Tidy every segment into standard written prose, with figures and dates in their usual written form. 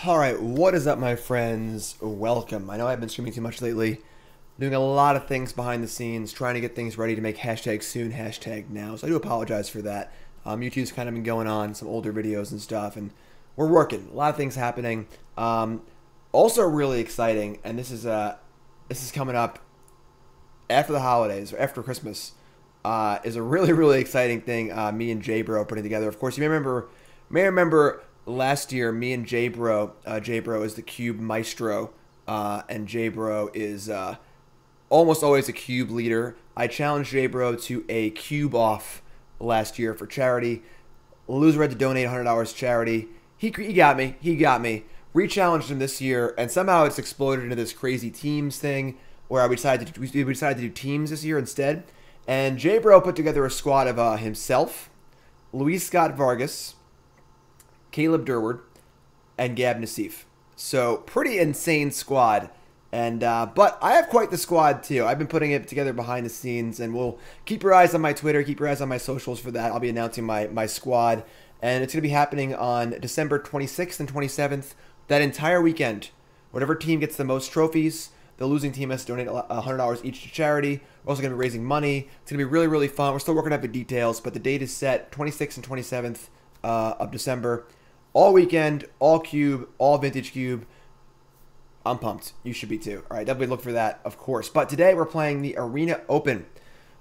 Alright, what is up my friends? Welcome. I know I've been streaming too much lately, doing a lot of things behind the scenes, trying to get things ready to make hashtag soon, hashtag now, so I do apologize for that. YouTube's kind of been going on, some older videos and stuff, and we're working. A lot of things happening. Also really exciting, and this is coming up after the holidays, or after Christmas, is a really exciting thing me and J-Bro putting together. Of course, you may remember last year, me and J-Bro is the cube maestro, and J-Bro is almost always a cube leader. I challenged J-Bro to a cube off last year for charity. Loser had to donate $100 to charity. He got me. Re-challenged him this year, and somehow it's exploded into this crazy teams thing where we decided to do teams this year instead. And J-Bro put together a squad of himself, Luis Scott Vargas, Caleb Durward, and Gab Nassif. So pretty insane squad. And but I have quite the squad too. I've been putting it together behind the scenes, and we'll keep your eyes on my Twitter, keep your eyes on my socials for that. I'll be announcing my squad, and it's going to be happening on December 26th and 27th, that entire weekend. Whatever team gets the most trophies, the losing team has to donate $100 each to charity. We're also going to be raising money. It's going to be really fun. We're still working out the details, but the date is set, 26th and 27th of December. All weekend, all cube, all vintage cube. I'm pumped. You should be too. All right, definitely look for that, of course. But today we're playing the Arena Open,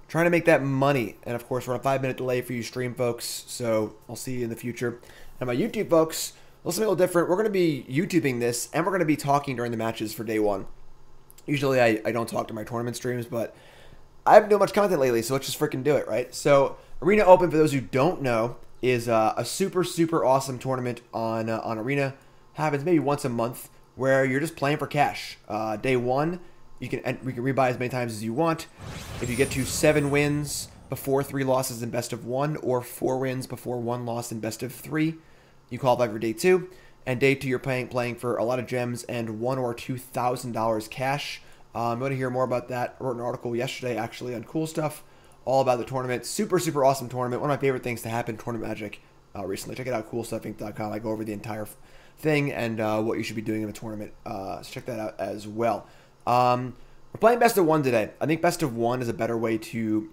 trying to make that money. And of course, we're on a 5-minute delay for you stream folks, so I'll see you in the future. And my YouTube folks, a little different. We're going to be YouTubing this, and we're going to be talking during the matches for day one. Usually I don't talk to my tournament streams, but I haven't done much content lately, so let's just freaking do it, right? So Arena Open, for those who don't know, is a super awesome tournament on Arena. Happens maybe once a month, where you're just playing for cash. Day one, we can rebuy as many times as you want. If you get to 7 wins before 3 losses in best of 1, or 4 wins before 1 loss in best of 3, you qualify for day 2. And day 2, you're playing for a lot of gems and $1,000 or $2,000 cash. I'm going to hear more about that. I wrote an article yesterday actually on Cool Stuff, all about the tournament. Super awesome tournament. One of my favorite things to happen in Tournament Magic recently. Check it out, coolstuffinc.com. I go over the entire thing and what you should be doing in a tournament. So check that out as well. We're playing best of 1 today. I think best of 1 is a better way to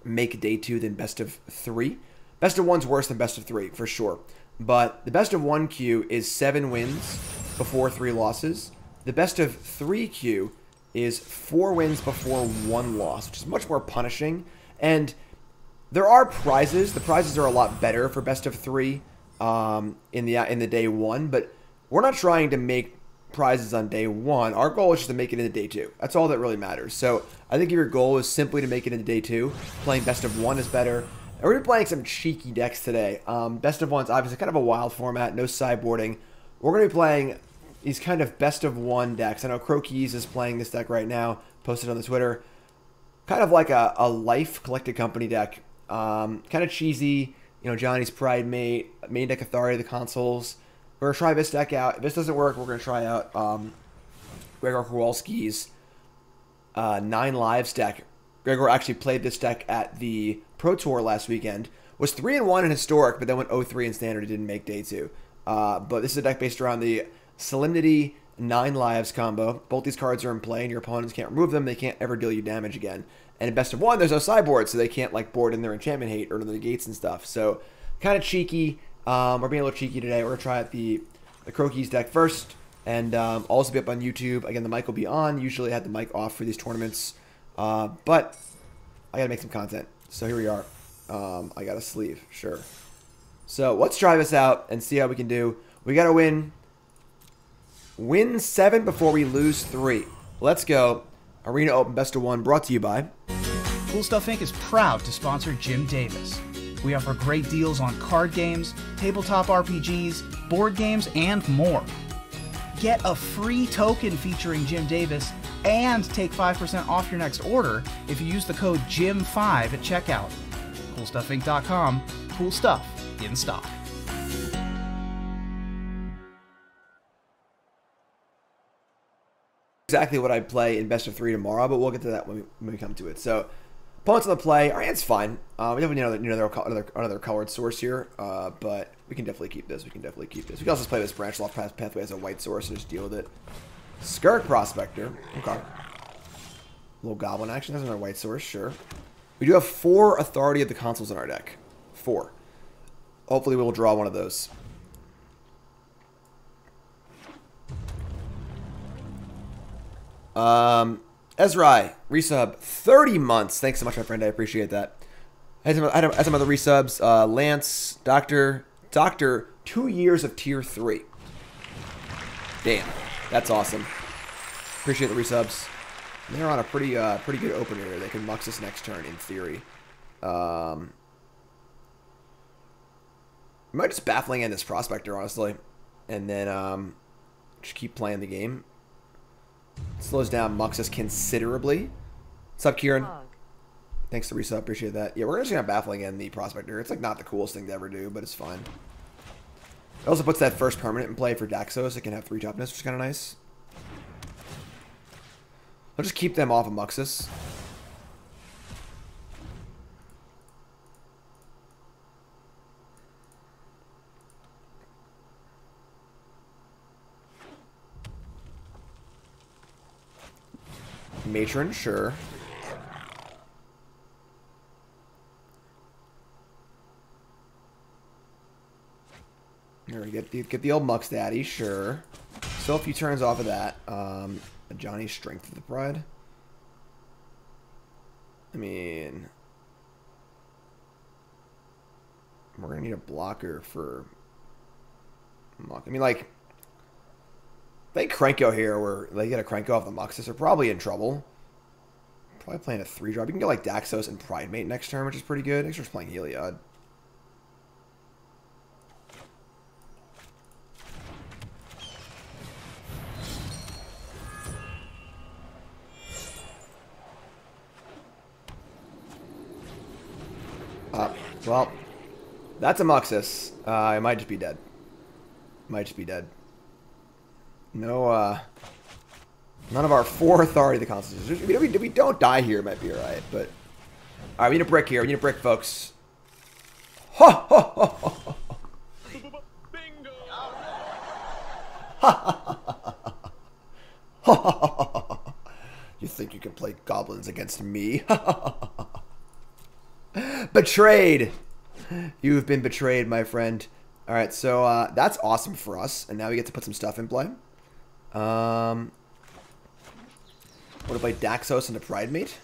make day 2 than best of 3. Best of 1's worse than best of 3 for sure. But the best of 1 queue is 7 wins before 3 losses. The best of 3 queue is 4 wins before 1 loss, which is much more punishing. And there are prizes. The prizes are a lot better for best of 3 in the day 1, but we're not trying to make prizes on day 1. Our goal is just to make it into day 2. That's all that really matters. So I think if your goal is simply to make it into day 2, playing best of 1 is better. And we're going to be playing some cheeky decks today. Best of 1's obviously kind of a wild format, no sideboarding. We're going to be playing these kind of best of 1 decks. I know Crokeyz is playing this deck right now, posted on the Twitter. Kind of like a Life Collected Company deck. Kind of cheesy. You know, Ajani's Pridemate, main deck Authority, the Consuls. We're going to try this deck out. If this doesn't work, we're going to try out Gregor Kowalski's 9 Lives deck. Gregor actually played this deck at the Pro Tour last weekend. Was 3-1 in Historic, but then went 0-3 in Standard. It didn't make day 2. But this is a deck based around the Solemnity 9 Lives combo. Both these cards are in play, and your opponents can't remove them. They can't ever deal you damage again. And in best of 1, there's no sideboard, so they can't like board in their enchantment hate or the gates and stuff. So kind of cheeky. We're being a little cheeky today. We're gonna try out the Crokeyz deck first, and also be up on YouTube. Again, the mic will be on. Usually I have the mic off for these tournaments, but I gotta make some content. So here we are. I got a sleeve, sure. So let's try this out and see how we can do. We gotta win 7 before we lose 3. Let's go. Arena Open Best of 1 brought to you by Cool Stuff Inc. is proud to sponsor Jim Davis. We offer great deals on card games, tabletop RPGs, board games, and more. Get a free token featuring Jim Davis and take 5% off your next order if you use the code JIM5 at checkout. CoolStuffInc.com. Cool stuff in stock. exactly what I'd play in best of 3 tomorrow, but we'll get to that when we come to it. So Opponents on the play. Our hand's fine. We definitely need another colored source here, but we can definitely keep this. We can also play this Branchloft Pathway as a white source and just deal with it. Skirk Prospector. Okay. Little Goblin action. That's another white source. Sure. We do have 4 Authority of the Consuls in our deck. 4. Hopefully we will draw one of those. Ezrai, resub, 30 months. Thanks so much, my friend. I appreciate that. I had some other resubs. Lance, Doctor, 2 years of tier 3. Damn, that's awesome. Appreciate the resubs. They're on a pretty good opener here. They can Mux us next turn in theory. We might just Baffling End this Prospector, honestly, and then just keep playing the game. Slows down Muxus considerably. What's up, Kieran? Thanks to resub, appreciate that. Yeah, we're just gonna Baffling End the Prospector. It's like not the coolest thing to ever do, but it's fine. It also puts that first permanent in play for Daxos. It can have 3 toughness, which is kind of nice. I'll just keep them off of Muxus. Matron, sure. There we get the old Mux Daddy, sure. Still a few turns off of that. Ajani, Strength of the Pride. I mean, we're gonna need a blocker for Muck. I mean, like, they Cranko here, where they get a Cranko off the Muxus, are probably in trouble. Probably playing a 3-drop. You can get like Daxos and Pridemate next turn, which is pretty good. Next turn's playing Heliod. Well, that's a Muxus. I might just be dead. No, none of our 4 Authority of the Consuls. If we don't die here, it might be alright, but... Alright, we need a brick here. We need a brick, folks. Ho, ho, ho, ho, ho. Bingo! You think you can play goblins against me? Betrayed! You've been betrayed, my friend. Alright, so that's awesome for us. And now we get to put some stuff in play. We're going to play Daxos into Pridemate.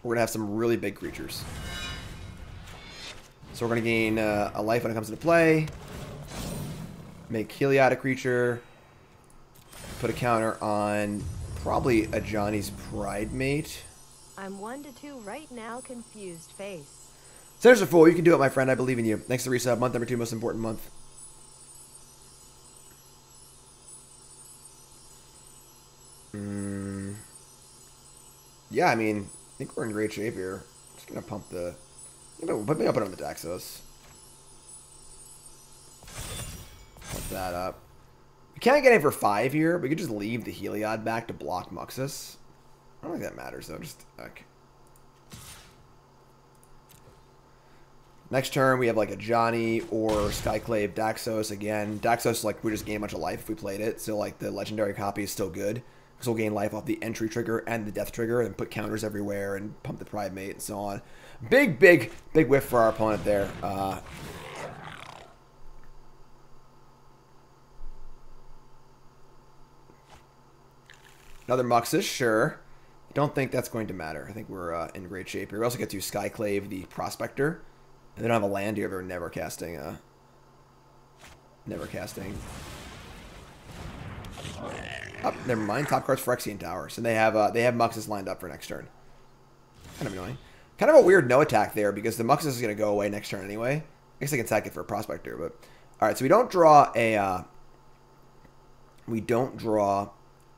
We're going to have some really big creatures. So we're going to gain a life when it comes into play. Make Heliod a creature. Put a counter on probably Ajani's Pridemate. I'm 1 to 2 right now, confused face. There's a fool. You can do it, my friend. I believe in you. Thanks to resub. Month number 2, most important month. Yeah, I mean, I think we're in great shape here. Just gonna pump the... Put me up on the Daxos. Pump that up. We can't get it for 5 here, but we could just leave the Heliod back to block Muxus. I don't think that matters, though. Just, okay. Next turn, we have, like, Ajani or Skyclave Daxos again. Daxos, like, we just gain a bunch of life if we played it. So, like, the legendary copy is still good. Because we'll gain life off the entry trigger and the death trigger and put counters everywhere and pump the Pridemate and so on. Big whiff for our opponent there. Another Muxus, sure. Don't think that's going to matter. I think we're in great shape here. We also get to Skyclave the Prospector. And they don't have a land here. They're never casting. Oh, never mind. Top card's Phyrexian Tower. So they have Muxus lined up for next turn. Kind of annoying. Kind of a weird no attack there because the Muxus is going to go away next turn anyway. I guess I can sack it for a Prospector, but all right. So we don't draw a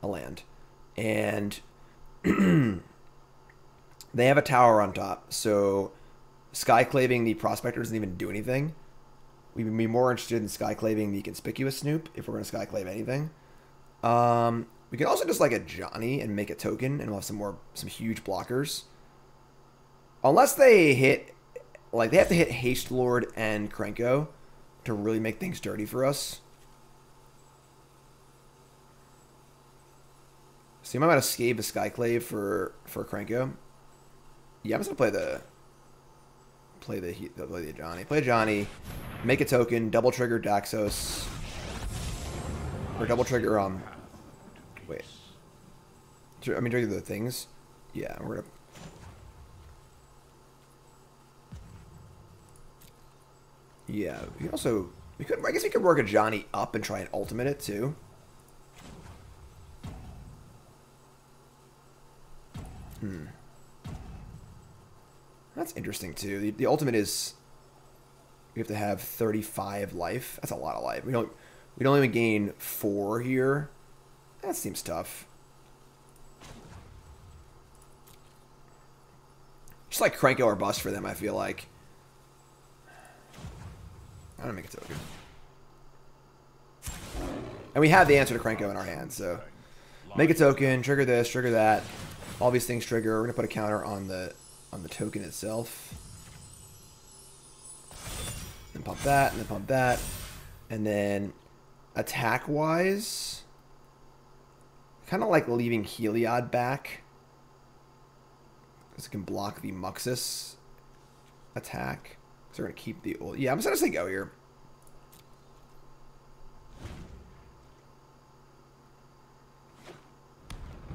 land, and they have a tower on top. So Skyclaving the Prospector doesn't even do anything. We'd be more interested in Skyclaving the Conspicuous Snoop if we're going to Skyclave anything. We can also just like Ajani and make a token, and we'll have some huge blockers. Unless they hit, like they have to hit Haste Lord and Krenko to really make things dirty for us. So you might want to scave the Skyclave for Krenko. Yeah, I'm just gonna play the Ajani. Play Ajani, make a token, double trigger Daxos, or double trigger wait. I mean, trigger the things. Yeah, we're gonna. Yeah, we can also I guess we could work Ajani up and try and ultimate it too. That's interesting too. The ultimate is we have to have 35 life. That's a lot of life. We don't even gain 4 here. That seems tough. Just like Krenko or bust for them, I feel like. I'm gonna make a token. And we have the answer to Krenko in our hand, so make a token, trigger this, trigger that. All these things trigger. We're gonna put a counter on the token itself. And pump that, and then pump that. And then attack-wise, kind of like leaving Heliod back. Because it can block the Muxus attack. So we're going to keep the old... Yeah, I'm just going to say go here.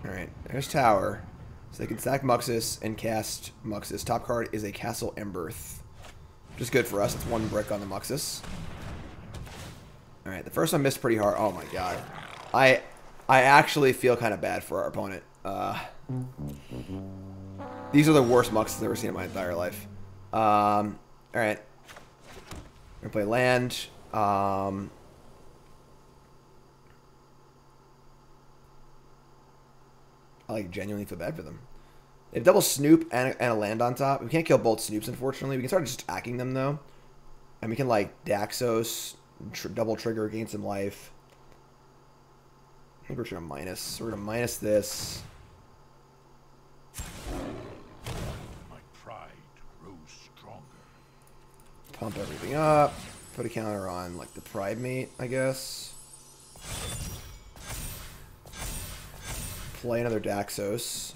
Alright, there's Tower. So they can stack Muxus and cast Muxus. Top card is a Castle Ardenvale. Which is good for us. It's 1 brick on the Muxus. Alright, the first one missed pretty hard. Oh my god. I actually feel kind of bad for our opponent. These are the worst Muxus I've ever seen in my entire life. Alright. We're going to play land. I like genuinely feel bad for them. They have double Snoop and a land on top. We can't kill both Snoops, unfortunately. We can start just attacking them, though. And we can, like, Daxos, double trigger, gain some life. I think we're going to minus. So we're going to minus this. My pride grows stronger. Pump everything up. Put a counter on, like, the Pridemate, I guess. Play another Daxos.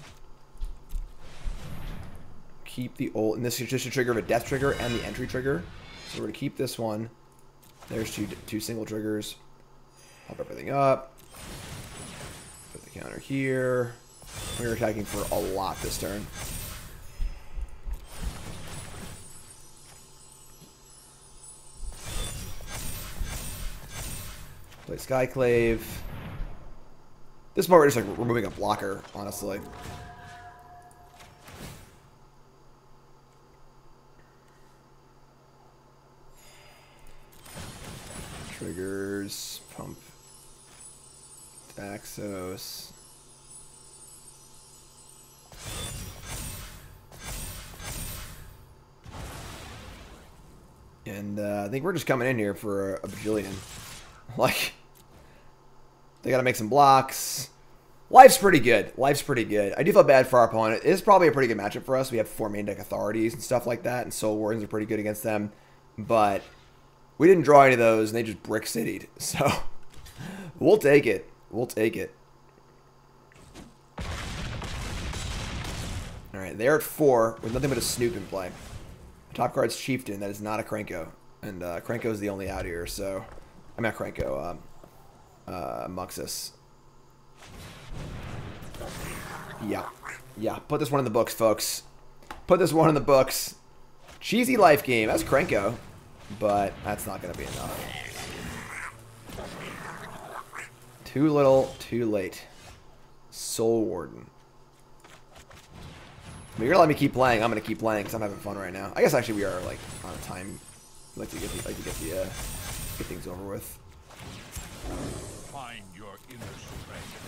Keep the old, and this is just a trigger of a death trigger and the entry trigger. So we're gonna keep this one. There's two single triggers. Pump everything up. Put the counter here. We're attacking for a lot this turn. Play Skyclave. This part we're just like removing a blocker, honestly. Triggers, pump, Daxos. And I think we're just coming in here for a bajillion. Like, they got to make some blocks. Life's pretty good. Life's pretty good. I do feel bad for our opponent. It is probably a pretty good matchup for us. We have 4 main deck authorities and stuff like that, and Soul Wardens are pretty good against them. But we didn't draw any of those, and they just brick city'd. So we'll take it. We'll take it. All right, they're at 4 with nothing but a Snoop in play. Top card's Chieftain. That is not a Krenko, and Krenko is the only out here. So I'm not Krenko. Muxus. Yeah. Put this one in the books, folks. Put this one in the books. Cheesy life game. That's Krenko. But that's not going to be enough. Too little, too late. Soul Warden. If you're going to let me keep playing, I'm going to keep playing because I'm having fun right now. I guess actually we are like on a time. We like to get things over with. Find your inner strength.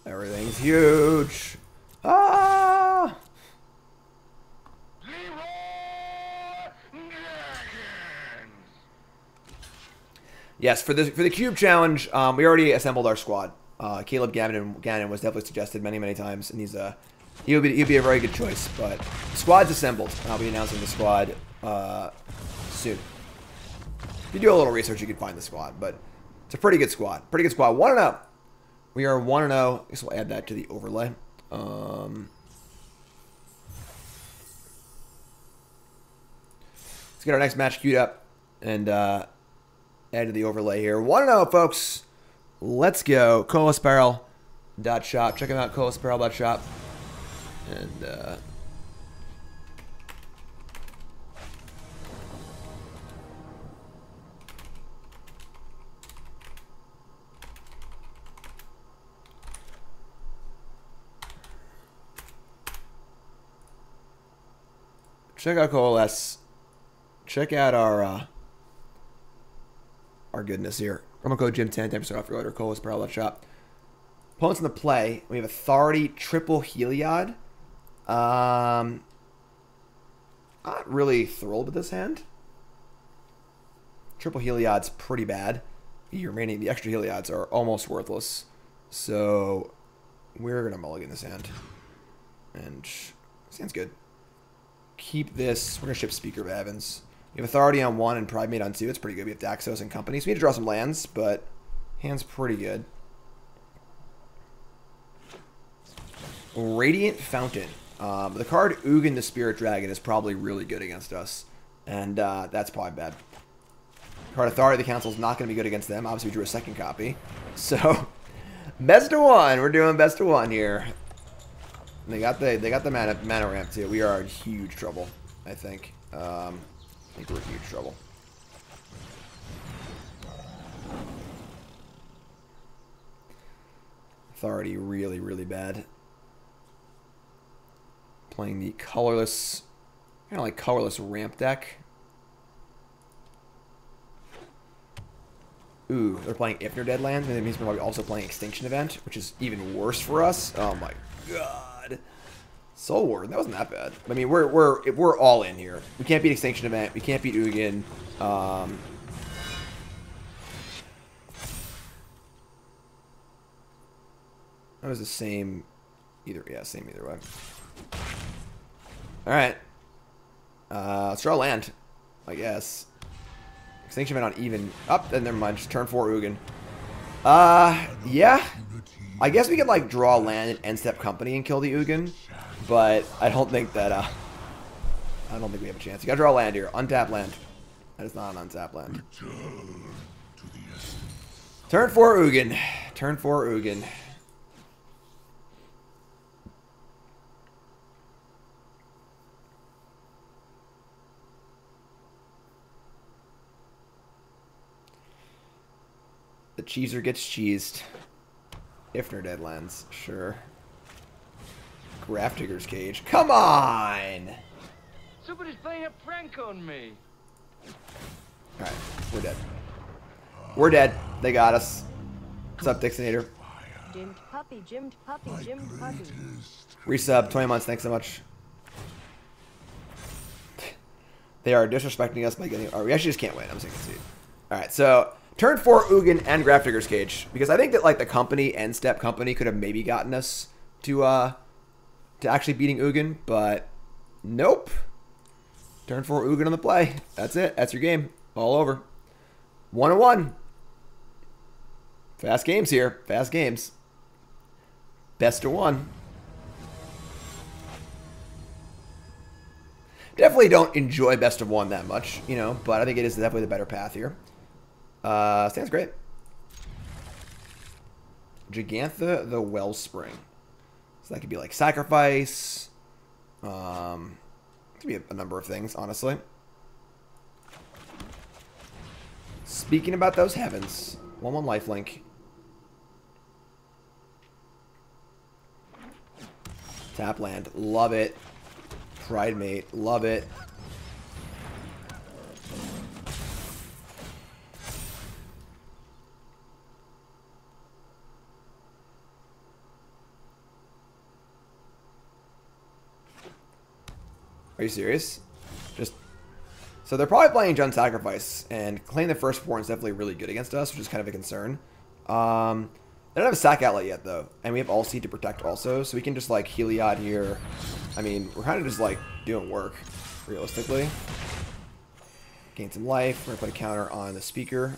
Everything's huge. Ah! Yes, for the cube challenge, we already assembled our squad. Caleb Gannon was definitely suggested many times, and he'd be a very good choice. But the squad's assembled. I'll be announcing the squad soon. If you do a little research, you can find the squad, but it's a pretty good squad. 1-0. We are 1-0. I guess we'll add that to the overlay. Let's get our next match queued up and add to the overlay here. 1-0, folks. Let's go. ColeApparel.shop. Check them out, ColeApparel.shop. And check out Coalesce. Check out our goodness here. Promo code Jim10, 10% off your order. CoalesceApparel.shop. Opponents in the play. We have Authority, triple Heliod. Not really thrilled with this hand. Triple Heliod's pretty bad. The extra Heliods are almost worthless. So we're gonna mulligan this hand. And this hand's good. Keep this. We're gonna ship Speaker of Heavens. We have Authority on 1 and Pridemate on 2. It's pretty good. We have Daxos and company. So we need to draw some lands, but hand's pretty good. Radiant Fountain. The card Ugin the Spirit Dragon is probably really good against us. And that's probably bad. Card Authority of the Council is not going to be good against them. Obviously, we drew a second copy. So, best of one. We're doing best of one here. They got the mana ramp too. We are in huge trouble, I think. I think we're in huge trouble. Authority really bad. Playing the colorless, kind of like colorless ramp deck. Ooh, they're playing If You're Dead lands, and that means we're probably also playing Extinction Event, which is even worse for us. Oh my god. Soul Warden, that wasn't that bad. I mean, we're all in here. We can't beat Extinction Event. We can't beat Ugin. That was the same same either way. Alright. Let's draw land, I guess. Extinction Event on even. Up, and never mind. Just turn 4 Ugin. Yeah. I guess we could, like, draw land and end step company and kill the Ugin. But I don't think that, I don't think we have a chance. You gotta draw land here. Untap land. That is not an untap land. Turn 4 Ugin. Turn 4 Ugin. The cheeser gets cheesed. If they're dead lands, sure. Grafdigger's Cage. Come on! Somebody's playing a prank on me. Alright, we're dead. We're dead. They got us. What's up, Dixonator? Jimmed puppy, Jimmed puppy, Jimmed puppy. Resub, 20 months, thanks so much. They are disrespecting us by getting... Or we actually just can't win. I'm just going to concede. Alright, so... Turn 4 Ugin and Grafdigger's Cage. Because I think that, like, the company, end step company, could have maybe gotten us to actually beating Ugin. But, nope. Turn 4 Ugin on the play. That's it. That's your game. All over. 1-1. Fast games here. Fast games. Best of one. Definitely don't enjoy best of one that much, you know, but I think it is definitely the better path here. Stands great. Gigantha the Wellspring. So that could be like sacrifice. Could be a number of things, honestly. Speaking about those heavens, 1/1 lifelink. Tap land, love it. Pridemate, love it. Are you serious? So they're probably playing Jund Sacrifice, and claiming the first 4 is definitely really good against us, which is kind of a concern. They don't have a sack outlet yet, though. And we have Alseid to protect also, so we can just, like, Heliod here. I mean, we're kind of just, like, doing work, realistically. Gain some life. We're going to put a counter on the speaker.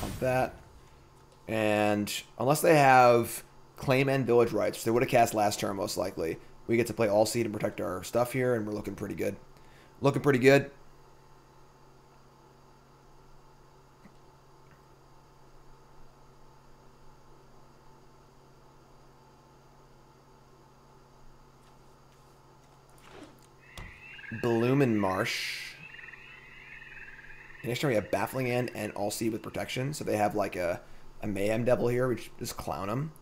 Pump that. And unless they have Claim End Village Rights, which they would have cast last turn, most likely, we get to play Alseid and protect our stuff here, and we're looking pretty good. Looking pretty good. Bloomin' Marsh. And next turn we have Baffling End and Alseid with protection. So they have like a Mayhem Devil here. We just clown them.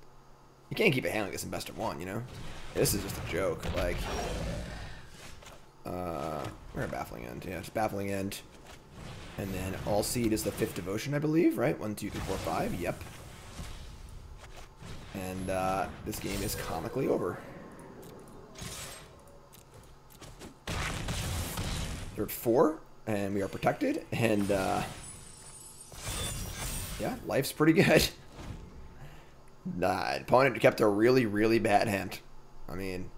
You can't keep a hand like this in best of one, you know? This is just a joke. Like, we're at Baffling End. Yeah, just Baffling End. And then Alseid is the 5th Devotion, I believe, right? 1, 2, 3, 4, 5. Yep. And this game is comically over. They're at 4, and we are protected, and yeah, life's pretty good. Opponent kept a really, really bad hand. I mean,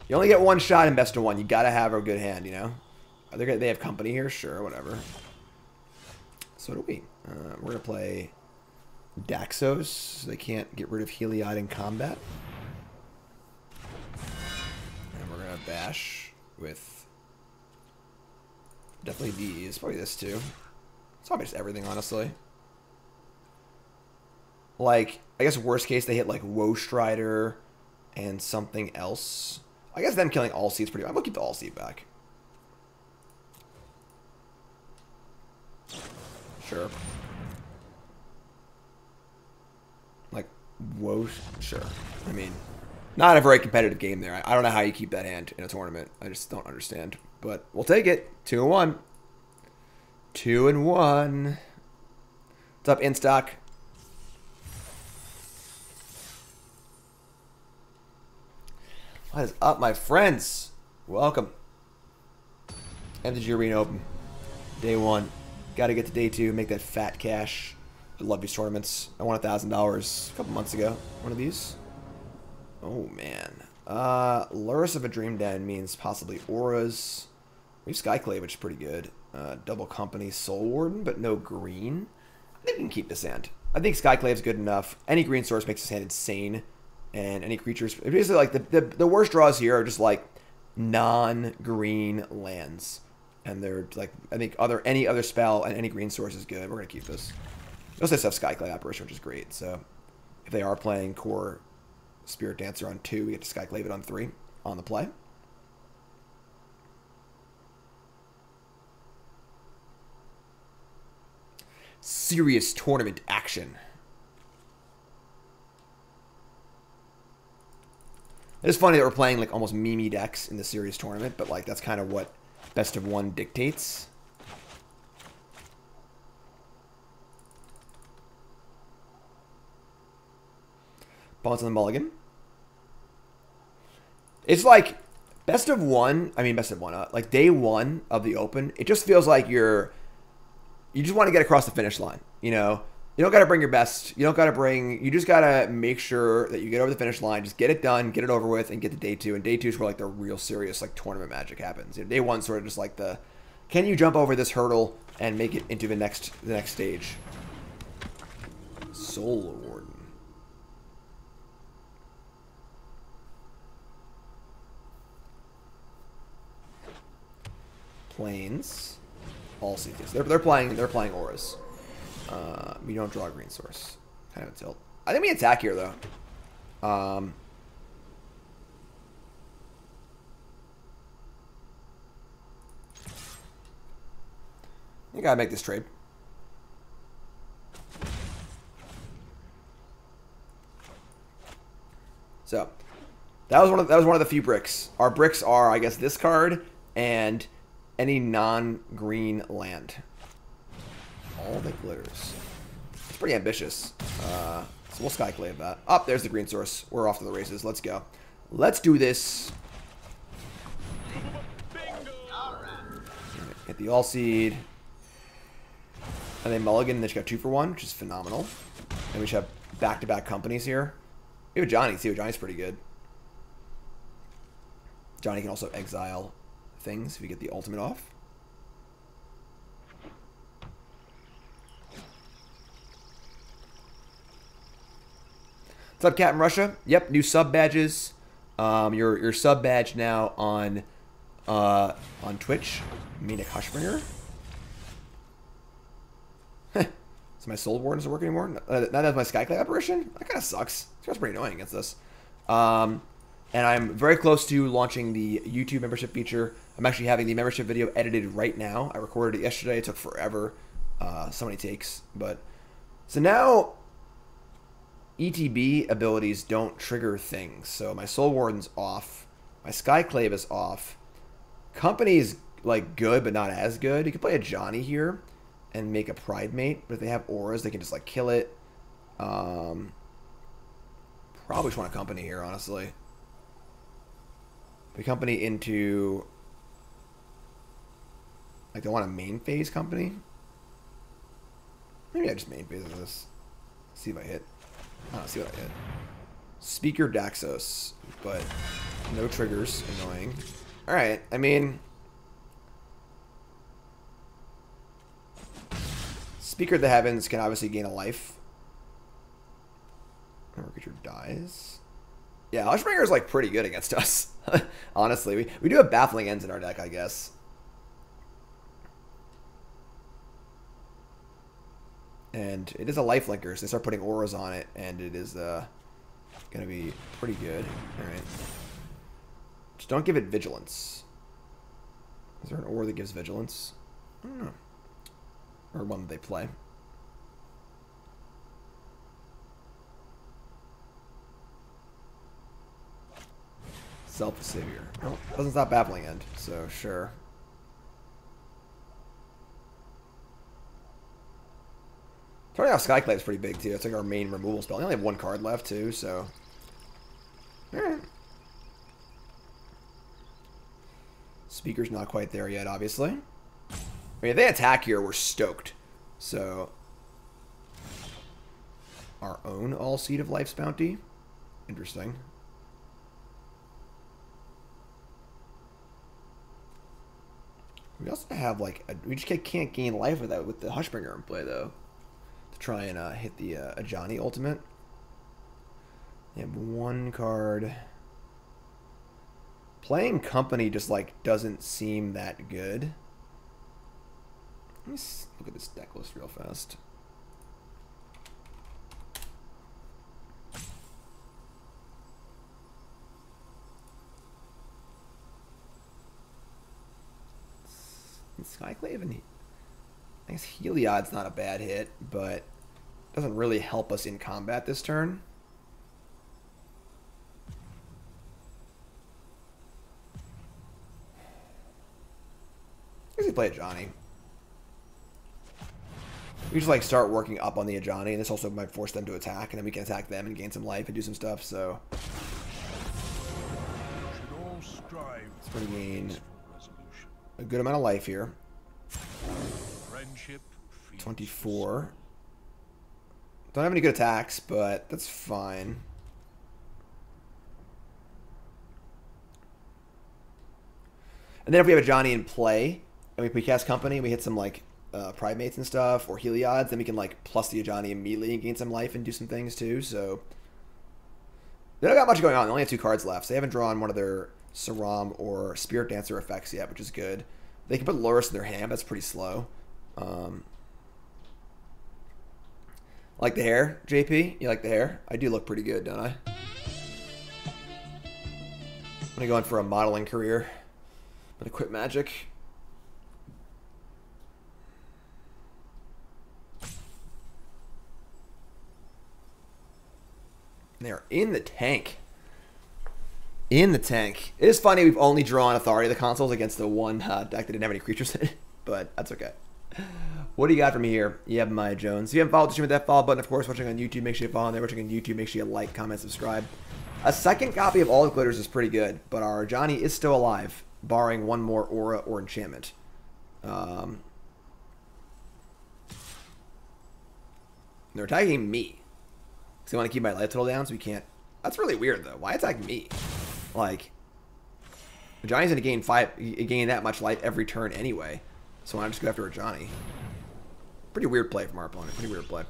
you only get one shot in best of one. You gotta have a good hand, you know? They have company here? Sure, whatever. So do we. We're gonna play Daxos, so they can't get rid of Heliod in combat. And we're gonna bash with... definitely these. Probably this too. It's probably just everything, honestly. Like, I guess worst case they hit like Woe Strider and something else. I guess them killing Alseid is pretty... I'm gonna keep the Alseid back. Sure. Like, Woe... Sure. I mean, not a very competitive game there. I don't know how you keep that hand in a tournament. I just don't understand. But we'll take it. 2-1. 2-1. What's up, Instock? What is up, my friends? Welcome. MTG Arena Open. Day 1. Got to get to day 2. Make that fat cash. I love these tournaments. I won $1,000 a couple months ago. One of these. Oh, man. Lurus of a Dream Den means possibly auras. We have Skyclave, which is pretty good. Double Company, Soul Warden, but no green. I think we can keep this hand. I think Skyclave's good enough. Any green source makes this hand insane. And any creatures... Basically, like, the worst draws here are just, like, non-green lands. And they're, like, I think any other spell and any green source is good. We're going to keep this. We also have Skyclave Apparition, which is great. So, if they are playing core Spirit Dancer on 2, we get to Skyclave it on 3 on the play. Serious tournament action. It's funny that we're playing like almost meme decks in the serious tournament, but like that's kind of what best of one dictates. Bones on the mulligan. It's like best of one. I mean, best of one. Like day 1 of the Open, it just feels like you just want to get across the finish line. You know, you don't got to bring your best. You don't got to bring. You just got to make sure that you get over the finish line. Just get it done, get it over with, and get to day 2. And day 2 is where like the real serious like tournament magic happens. You know, day 1 sort of just like the, can you jump over this hurdle and make it into the next stage? Soul Warden. Plains. Alseid. They're playing auras. We don't draw a green source. Kind of a tilt. I think we attack here though. I think I make this trade. So that was one of the few bricks. Our bricks are, I guess, this card and any non-green land. All that glitters. It's pretty ambitious. So we'll Skyclave that. Oh, there's the green source. We're off to the races. Let's go. Let's do this. Get the Alseid. And then mulligan, then she got 2 for 1, which is phenomenal. And we should have back-to-back companies here. We have Ajani too. Ajani's pretty good. Ajani can also exile things if you get the ultimate off. What's up, Captain Russia? Yep, new sub badges. Your sub badge now on Twitch. Manic Hushbringer. So my Soul Warden doesn't work anymore. Not as my Skyclave Apparition. That kind of sucks. It's pretty annoying against this. And I'm very close to launching the YouTube membership feature. I'm actually having the membership video edited right now. I recorded it yesterday. It took forever. So many takes. But so now ETB abilities don't trigger things. So my Soul Warden's off. My Skyclave is off. Company's like good, but not as good. You can play Ajani here and make a Pridemate, but if they have auras, they can just like kill it. Probably just want a company here, honestly. The company into like they want a main phase company. Maybe I just main phase this. See if I hit. I don't see what I hit. Speaker Daxos, but no triggers. Annoying. All right. I mean, Speaker of the Heavens can obviously gain a life. Our creature dies. Yeah, Hushbringer is like pretty good against us. Honestly, we do have Baffling Ends in our deck, I guess. And it is a lifelinker, so they start putting auras on it, and it is going to be pretty good. All right. Just don't give it Vigilance. Is there an aura that gives Vigilance? I don't know. Or one that they play. Self-Savior. Oh, doesn't stop Baffling End, so sure. Turning off Skyclave is pretty big too. It's like our main removal spell. We only have one card left too, so. Alright. Speaker's not quite there yet, obviously. I mean, if they attack here, we're stoked. So. Our own Alseid of Life's Bounty. Interesting. We also have like we just can't gain life with that with the Hushbringer in play though. To try and hit the Ajani ultimate. They have one card. Playing company just like doesn't seem that good. Let me look at this deck list real fast. Skyclave and I guess Heliod's not a bad hit, but doesn't really help us in combat this turn. I guess we play Ajani. We just like start working up on the Ajani, and this also might force them to attack, and then we can attack them and gain some life and do some stuff. So it's going to gain a good amount of life here. 24. Don't have any good attacks, but that's fine. And then if we have Ajani in play, and we cast Company, and we hit some like Pridemates and stuff, or Heliods, then we can like plus the Ajani immediately and gain some life and do some things too. So they don't got much going on. They only have 2 cards left. So they haven't drawn one of their Saram or Spirit Dancer effects yet, which is good. They can put Loris in their hand. That's pretty slow. Like the hair, JP? You like the hair? I do look pretty good, don't I? I'm gonna go in for a modeling career. I'm gonna quit Magic. They are in the tank. In the tank. It is funny we've only drawn Authority of the Consuls against the one deck that didn't have any creatures in it, but that's okay. What do you got from me here? You have Maya Jones. If you haven't followed the stream with that follow button, of course, watching on YouTube, make sure you follow there. Watching on YouTube, make sure you like, comment, subscribe. A second copy of All the Glitters is pretty good, but our Ajani is still alive, barring one more aura or enchantment. They're attacking me. Because I want to keep my life total down, so we can't. That's really weird, though. Why attack me? Like, Ajani's going to gain that much life every turn anyway. So why not just go after Ajani? Pretty weird play from our opponent. Pretty weird play.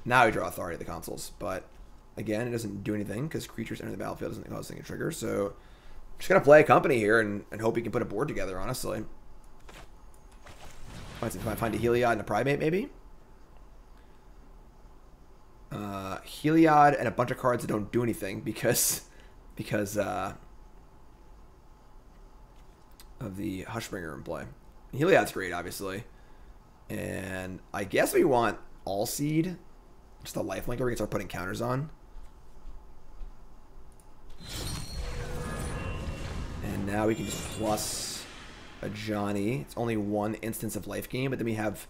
Now we draw Authority of the Consuls. But, again, it doesn't do anything because creatures enter the battlefield doesn't cause anything to trigger. So, just going to play a company here and hope we can put a board together, honestly. Might find a Heliod and a Pridemate, maybe? Heliod and a bunch of cards that don't do anything because of the Hushbringer in play. Heliod's great, obviously. And I guess we want Alseid. Just a lifelink where we can start putting counters on. And now we can just plus Ajani. It's only one instance of life gain, but then we have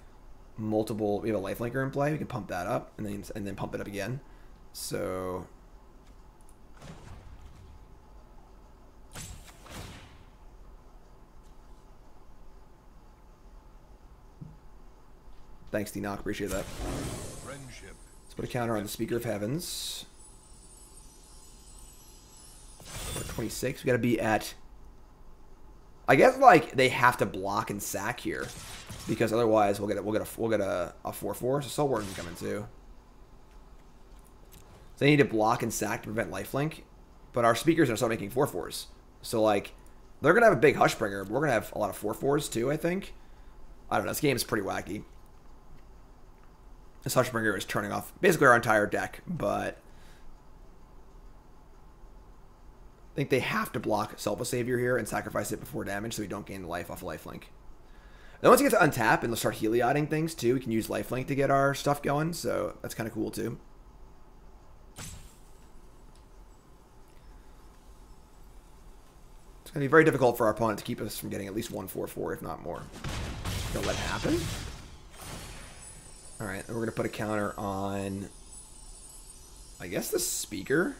multiple. We have a lifelinker in play. We can pump that up and then pump it up again. So thanks, D-Knock. Appreciate that. Friendship. Let's put a counter on the Speaker of Heavens. We're at 26. We got to be at. I guess like they have to block and sack here, because otherwise we'll get a 4/4. So Soul Warden can come in too. So they need to block and sack to prevent lifelink, but our speakers are gonna start making 4/4s. So like they're gonna have a big Hushbringer, but we're gonna have a lot of 4/4s too. I think. I don't know. This game is pretty wacky. This Hushbringer is turning off basically our entire deck, but I think they have to block Self Savior here and sacrifice it before damage so we don't gain the life off of lifelink. Then once we get to untap and let's start Helioding things too, we can use lifelink to get our stuff going, so that's kind of cool too. It's going to be very difficult for our opponent to keep us from getting at least 1/4/4, if not more. Gonna let it happen. Alright, then we're going to put a counter on, I guess, the Speaker.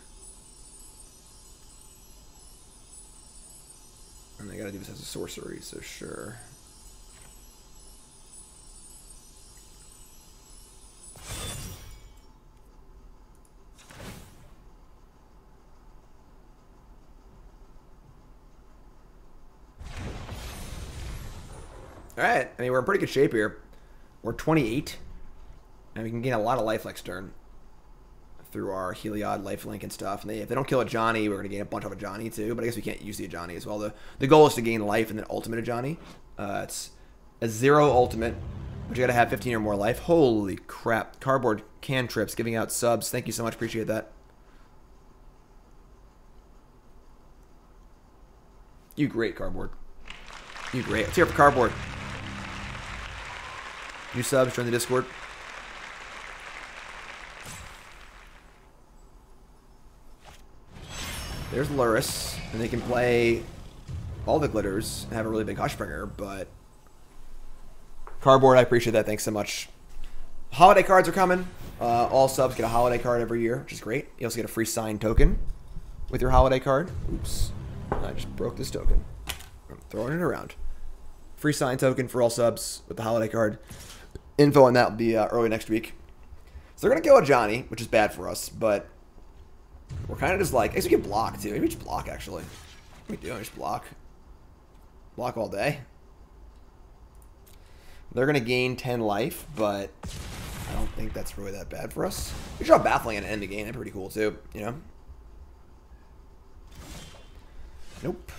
And I gotta do this as a sorcery, so sure. Alright, I mean, we're in pretty good shape here. We're 28, and we can gain a lot of life next turn through our Heliod lifelink and stuff. And if they don't kill Ajani, we're going to gain a bunch of Ajani too, but I guess we can't use the Ajani as well. The goal is to gain life and then ultimate Ajani. It's a 0 ultimate, but you got to have 15 or more life. Holy crap. Cardboard cantrips giving out subs. Thank you so much. Appreciate that. You great, Cardboard. You great. Let's hear it for Cardboard. New subs, join the Discord. There's Luris, and they can play all the glitters and have a really big Hushbringer, but Cardboard, I appreciate that. Thanks so much. Holiday cards are coming. All subs get a holiday card every year, which is great. You also get a free signed token with your holiday card. Oops. I just broke this token. I'm throwing it around. Free signed token for all subs with the holiday card. Info on that will be early next week. So they're going to kill Ajani, which is bad for us, but we're kind of just like, I guess we can block too. Maybe we just block actually. What are we doing? Just block. Block all day. They're going to gain 10 life, but I don't think that's really that bad for us. We draw Baffling End and end the game. That'd be pretty cool too, you know? Nope.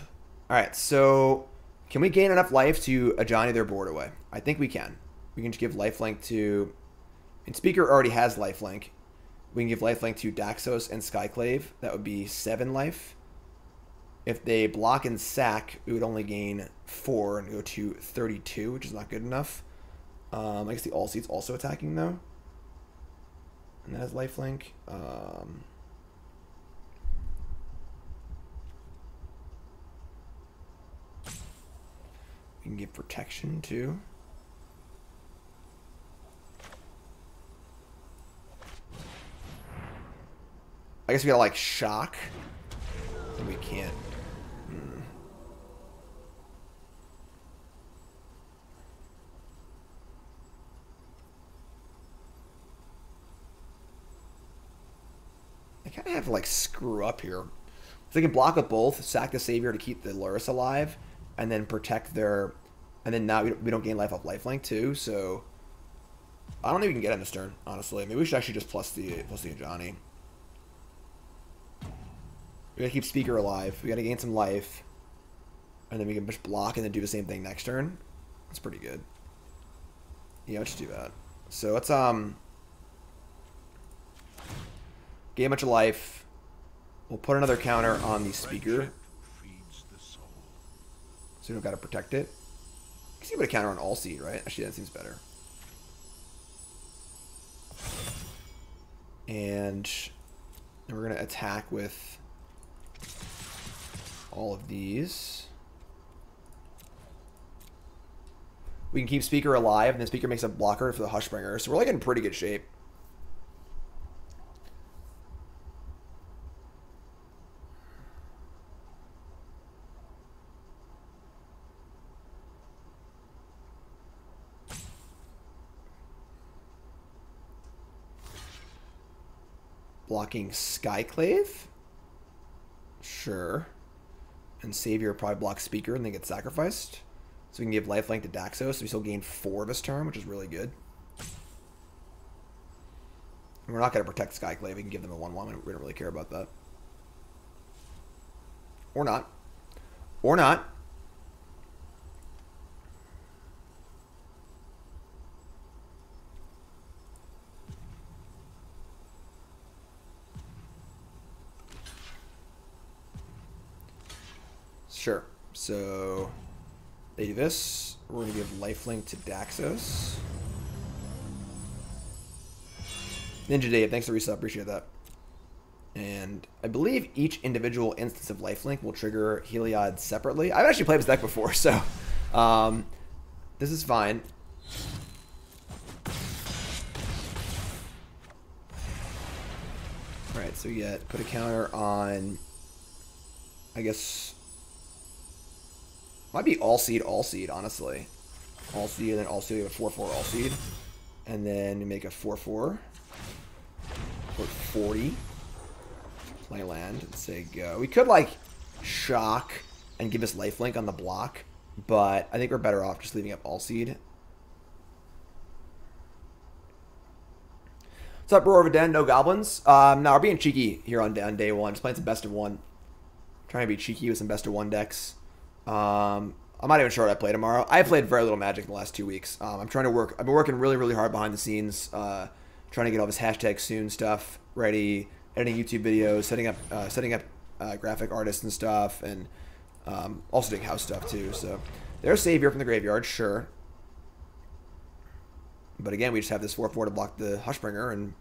Alright, so can we gain enough life to Ajani their board away? I think we can. We can just give lifelink to... And Speaker already has lifelink. We can give lifelink to Daxos and Skyclave. That would be 7 life. If they block and sack, we would only gain 4 and go to 32, which is not good enough. I guess the Alseid's also attacking, though. And that has lifelink. We can give protection, too. I guess we gotta, like, shock. And we can't. kind of have to like screw up here. So they can block with both, sack the Savior to keep the Lurrus alive, and then protect their... And then now we don't gain life off lifelink too, so... I don't think we can get on this turn, honestly. Maybe we should actually just plus the Ajani. We gotta keep Speaker alive. We gotta gain some life. And then we can just block and then do the same thing next turn. That's pretty good. Yeah, let's do that. So let's gain a bunch of life. We'll put another counter on the Speaker. So we don't gotta protect it. You can see put a counter on Alseid, right? Actually, that seems better. And then we're gonna attack with all of these. We can keep Speaker alive, and then Speaker makes a blocker for the Hushbringer. So we're like in pretty good shape. Blocking Skyclave? Sure. And Savior probably blocks Speaker and then gets sacrificed. So we can give lifelink to Daxos, so we still gain 4 this turn, which is really good. And we're not going to protect Skyclave. We can give them a 1-1. We don't really care about that. Or not. Or not. Sure. So they do this. We're going to give lifelink to Daxos. Ninja Dave, thanks for the resub. Appreciate that. And I believe each individual instance of lifelink will trigger Heliod separately. I've actually played this deck before, so this is fine. Alright, so we get put a counter on, I guess, might be Alseid, honestly. Alseid, and then also we have a 4-4 Alseid. And then we make a 4-4. For 40. Play land and say go. We could, like, shock and give us lifelink on the block. But I think we're better off just leaving up Alseid. What's up, Roar of a Den? No goblins? No, we're being cheeky here on day one. Just playing some best of one. Trying to be cheeky with some best of one decks. I'm not even sure what I play tomorrow. I played very little Magic in the last 2 weeks. I'm trying to work. I've been working really, really hard behind the scenes, trying to get all this hashtag soon stuff ready, editing YouTube videos, setting up graphic artists and stuff, and also doing house stuff too. So there's Savior from the graveyard, sure. But again, we just have this 4-4 to block the Hushbringer, and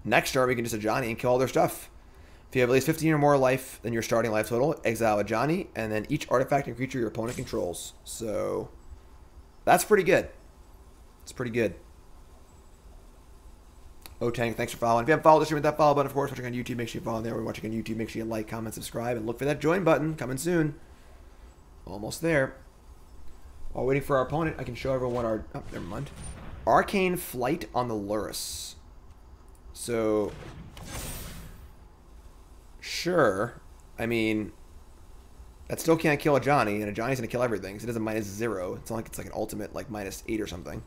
next turn we can just Ajani and kill all their stuff. If you have at least 15 or more life than your starting life total, exile Ajani, and then each artifact and creature your opponent controls. So that's pretty good. It's pretty good. O-Tank, thanks for following. If you haven't followed the stream, hit that follow button, of course. Watching on YouTube, make sure you follow there. We're watching on YouTube, make sure you like, comment, subscribe, and look for that join button coming soon. Almost there. While waiting for our opponent, I can show everyone our... Oh, never mind. Arcane Flight on the Lurrus. So... Sure. I mean, that still can't kill Ajani, and Ajani's going to kill everything, so it doesn't -0. It's not like it's like an ultimate, like, -8 or something.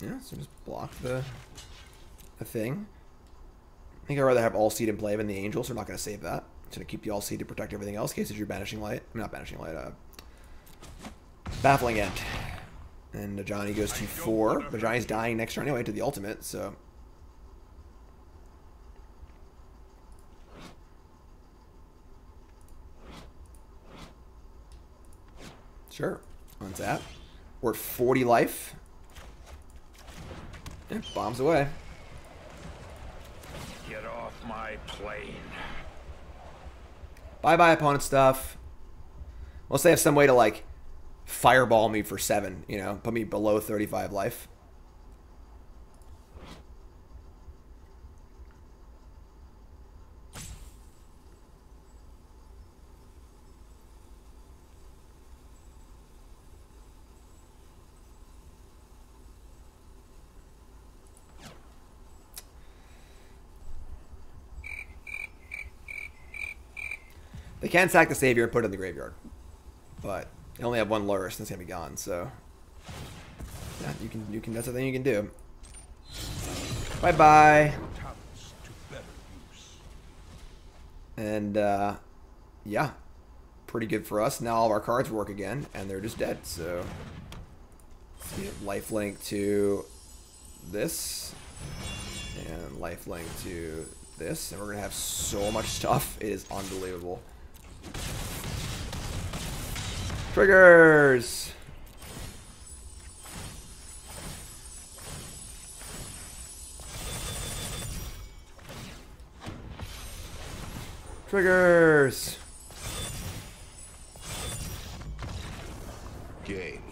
Yeah, so just block the thing. I think I'd rather have Alseid in play than the Angel, so we're not going to save that. It's going to keep the Alseid to protect everything else in case it's your Banishing Light. Not Banishing Light, Baffling End. And Ajani goes to 4. But Ajani's dying next turn anyway to the ultimate, so... Sure. Untap. We're at 40 life. Yeah, bombs away. Get off my plane. Bye-bye opponent stuff. Unless they have some way to, like, fireball me for 7, you know, put me below 35 life. They can sack the Savior and put it in the graveyard. But they only have one Lurrus and it's going to be gone, so... Yeah, you can, that's the thing you can do. Bye-bye. And, yeah. Pretty good for us. Now all of our cards work again, and they're just dead, so... Let's get lifelink to this. And lifelink to this. And we're going to have so much stuff. It is unbelievable. Triggers! Triggers! Game.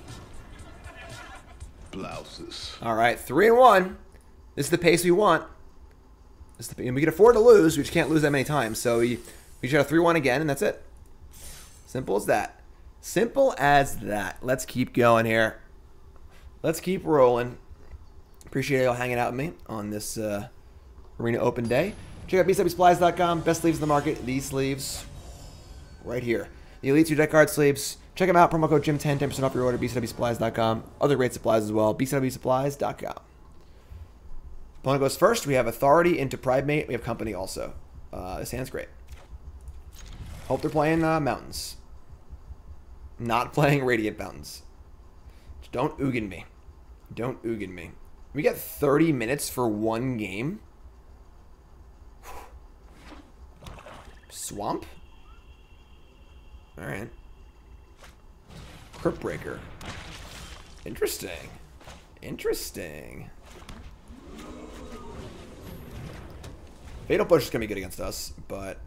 Blouses. Alright, 3-1. This is the pace we want. And we can afford to lose. We just can't lose that many times. So we just got a 3-1 again, and that's it. Simple as that. Simple as that. Let's keep going here. Let's keep rolling. Appreciate y'all hanging out with me on this Arena Open day. Check out bcwsupplies.com. Best sleeves in the market. These sleeves right here. The Elite 2 deck card sleeves. Check them out. Promo code Jim10, 10% off your order. bcwsupplies.com. Other great supplies as well. bcwsupplies.com. Opponent goes first. We have Authority into Pridemate. We have Company also. This hand's great. Hope they're playing Mountains. Not playing Radiant Mountains. Just don't Ugin me. Don't Ugin me. We get 30 minutes for one game. Swamp? Alright. Crypt Breaker. Interesting. Interesting. Fatal Push is going to be good against us, but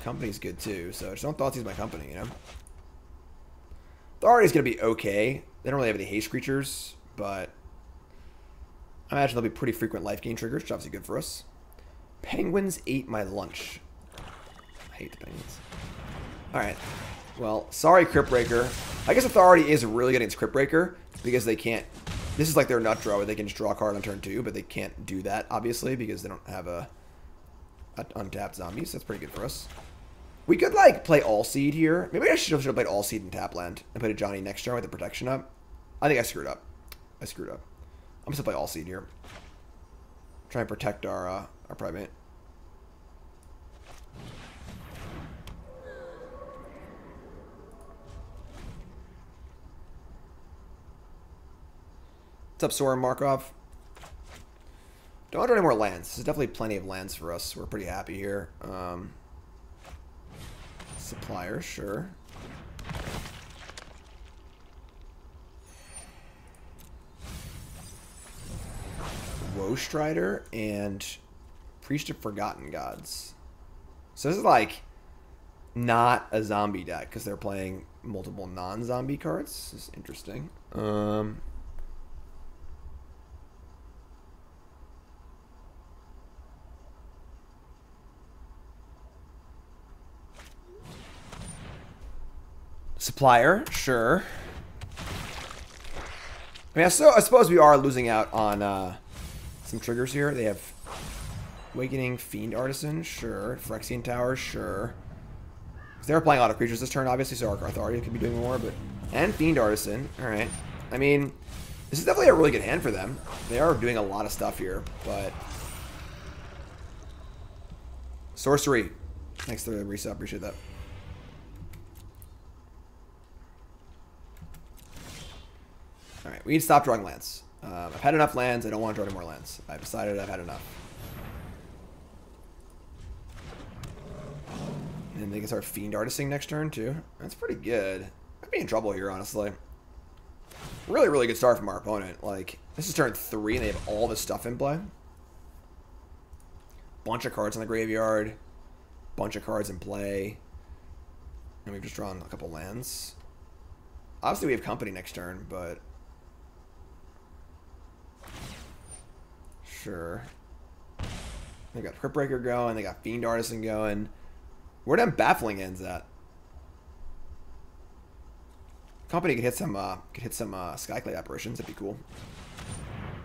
Company's good too, so just don't Thoughtseize my Company, you know? Authority's going to be okay. They don't really have any haste creatures, but I imagine there'll be pretty frequent life gain triggers, which is obviously good for us. Penguins ate my lunch. I hate the penguins. Alright. Well, sorry, Crypt Breaker. I guess Authority is really good against Crypt Breaker because they can't... This is like their nut draw where they can just draw a card on turn 2, but they can't do that, obviously, because they don't have a untapped zombie, so that's pretty good for us. We could, like, play Alseid here. Maybe I should have played Alseid in Tapland and played Ajani next turn with the protection up. I think I screwed up. I'm just going to play Alseid here. Try and protect our Pridemate. What's up, Soren Markov? Don't want to draw any more lands. There's definitely plenty of lands for us. We're pretty happy here. Supplier, sure. Woe Strider and Priest of Forgotten Gods. So this is like not a zombie deck because they're playing multiple non-zombie cards. This is interesting. Supplier, sure. I mean, I suppose we are losing out on some triggers here. They have Awakening, Fiend Artisan, sure. Phyrexian Tower, sure. Because they're playing a lot of creatures this turn, obviously, so our Authority could be doing more, but... And Fiend Artisan, alright. I mean, this is definitely a really good hand for them. They are doing a lot of stuff here, but... Sorcery. Thanks for the reset, appreciate that. Alright, we need to stop drawing lands. I've had enough lands. I don't want to draw any more lands. I've decided I've had enough. And they can start Fiend Artisting next turn, too. That's pretty good. I'd be in trouble here, honestly. Really, really good start from our opponent. Like, this is turn 3, and they have all this stuff in play. Bunch of cards in the graveyard. Bunch of cards in play. And we've just drawn a couple lands. Obviously, we have Company next turn, but... Sure. They got Crypt Breaker going. They got Fiend Artisan going. Where them Baffling Ends at? Company could hit some Skyclave Apparitions. That'd be cool.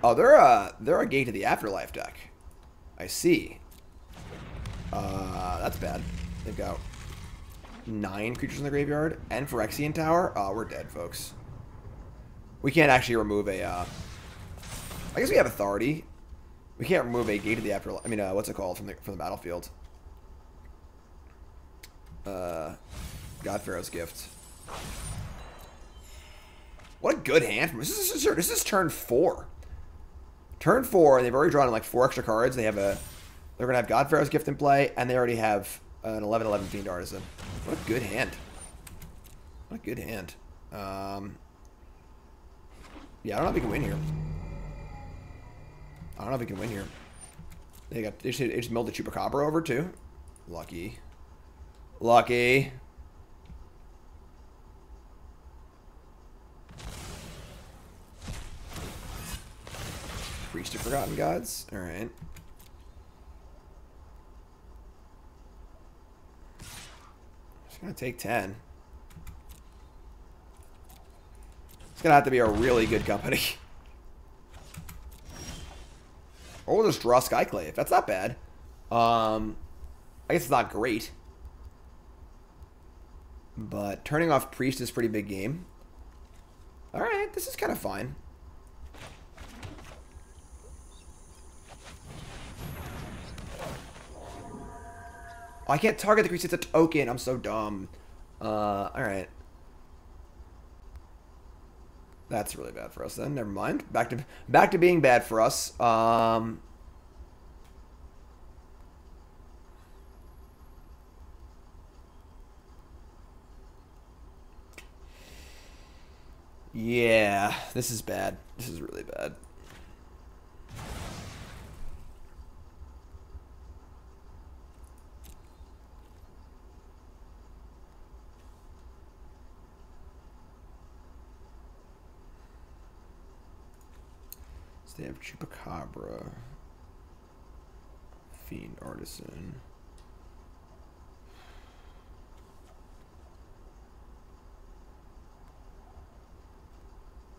Oh, they're a Gate to the Afterlife deck. I see. That's bad. They've got 9 creatures in the graveyard and Phyrexian Tower, we're dead, folks. We can't actually remove a, I guess we have authority. We can't remove a Gate of the Afterlife. I mean, what's it called from the battlefield? God Pharaoh's Gift. What a good hand from this is turn 4. Turn 4, and they've already drawn like 4 extra cards. They have they're gonna have God Pharaoh's Gift in play, and they already have an 11/11 Fiend Artisan. What a good hand. What a good hand. Yeah, I don't know if we can win here. I don't know if we can win here. They just milled the Chupacabra over too. Lucky. Lucky. Priest of Forgotten Gods. Alright. Just gonna take 10. It's gonna have to be a really good company. Or we'll just draw Skyclave. That's not bad. I guess it's not great. But turning off Priest is a pretty big game. Alright, this is kind of fine. Oh, I can't target the creature. It's a token. I'm so dumb. Alright. That's really bad for us then. Never mind. Back to being bad for us. Yeah, this is bad. This is really bad. So they have Chupacabra, Fiend Artisan.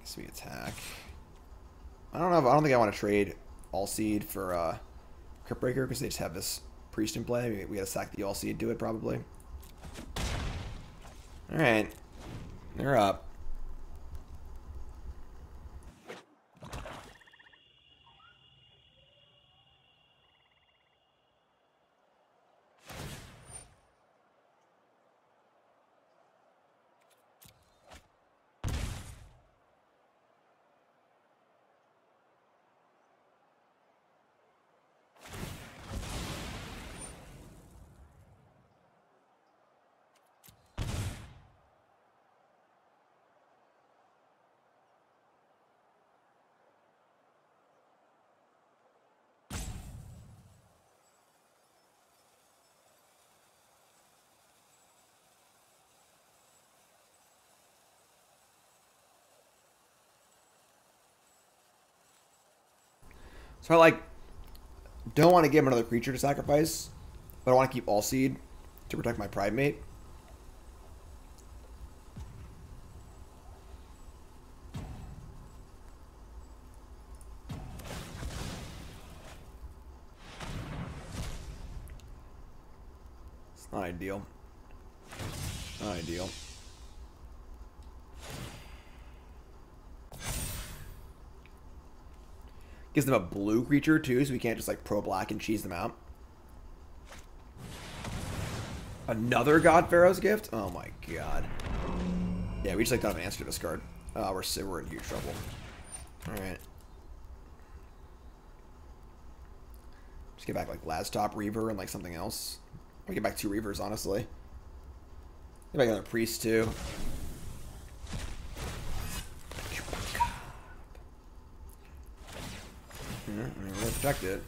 Guess we attack. I don't think I want to trade Alseid for Crypt Breaker because they just have this Priest in play. We gotta sack the Alseid to it probably. Alright. They're up. So I don't want to give him another creature to sacrifice, but I want to keep Alseid to protect my Pridemate. It's not ideal. Not ideal. Gives them a blue creature too, so we can't just like pro black and cheese them out. Another God Pharaoh's Gift? Oh my god. Yeah, we just don't have an answer to this card. We're in huge trouble. Alright. Just get back like Lastop Reaver and like something else. We get back 2 Reavers, honestly. Get back another Priest too. Yeah, we're gonna protect it.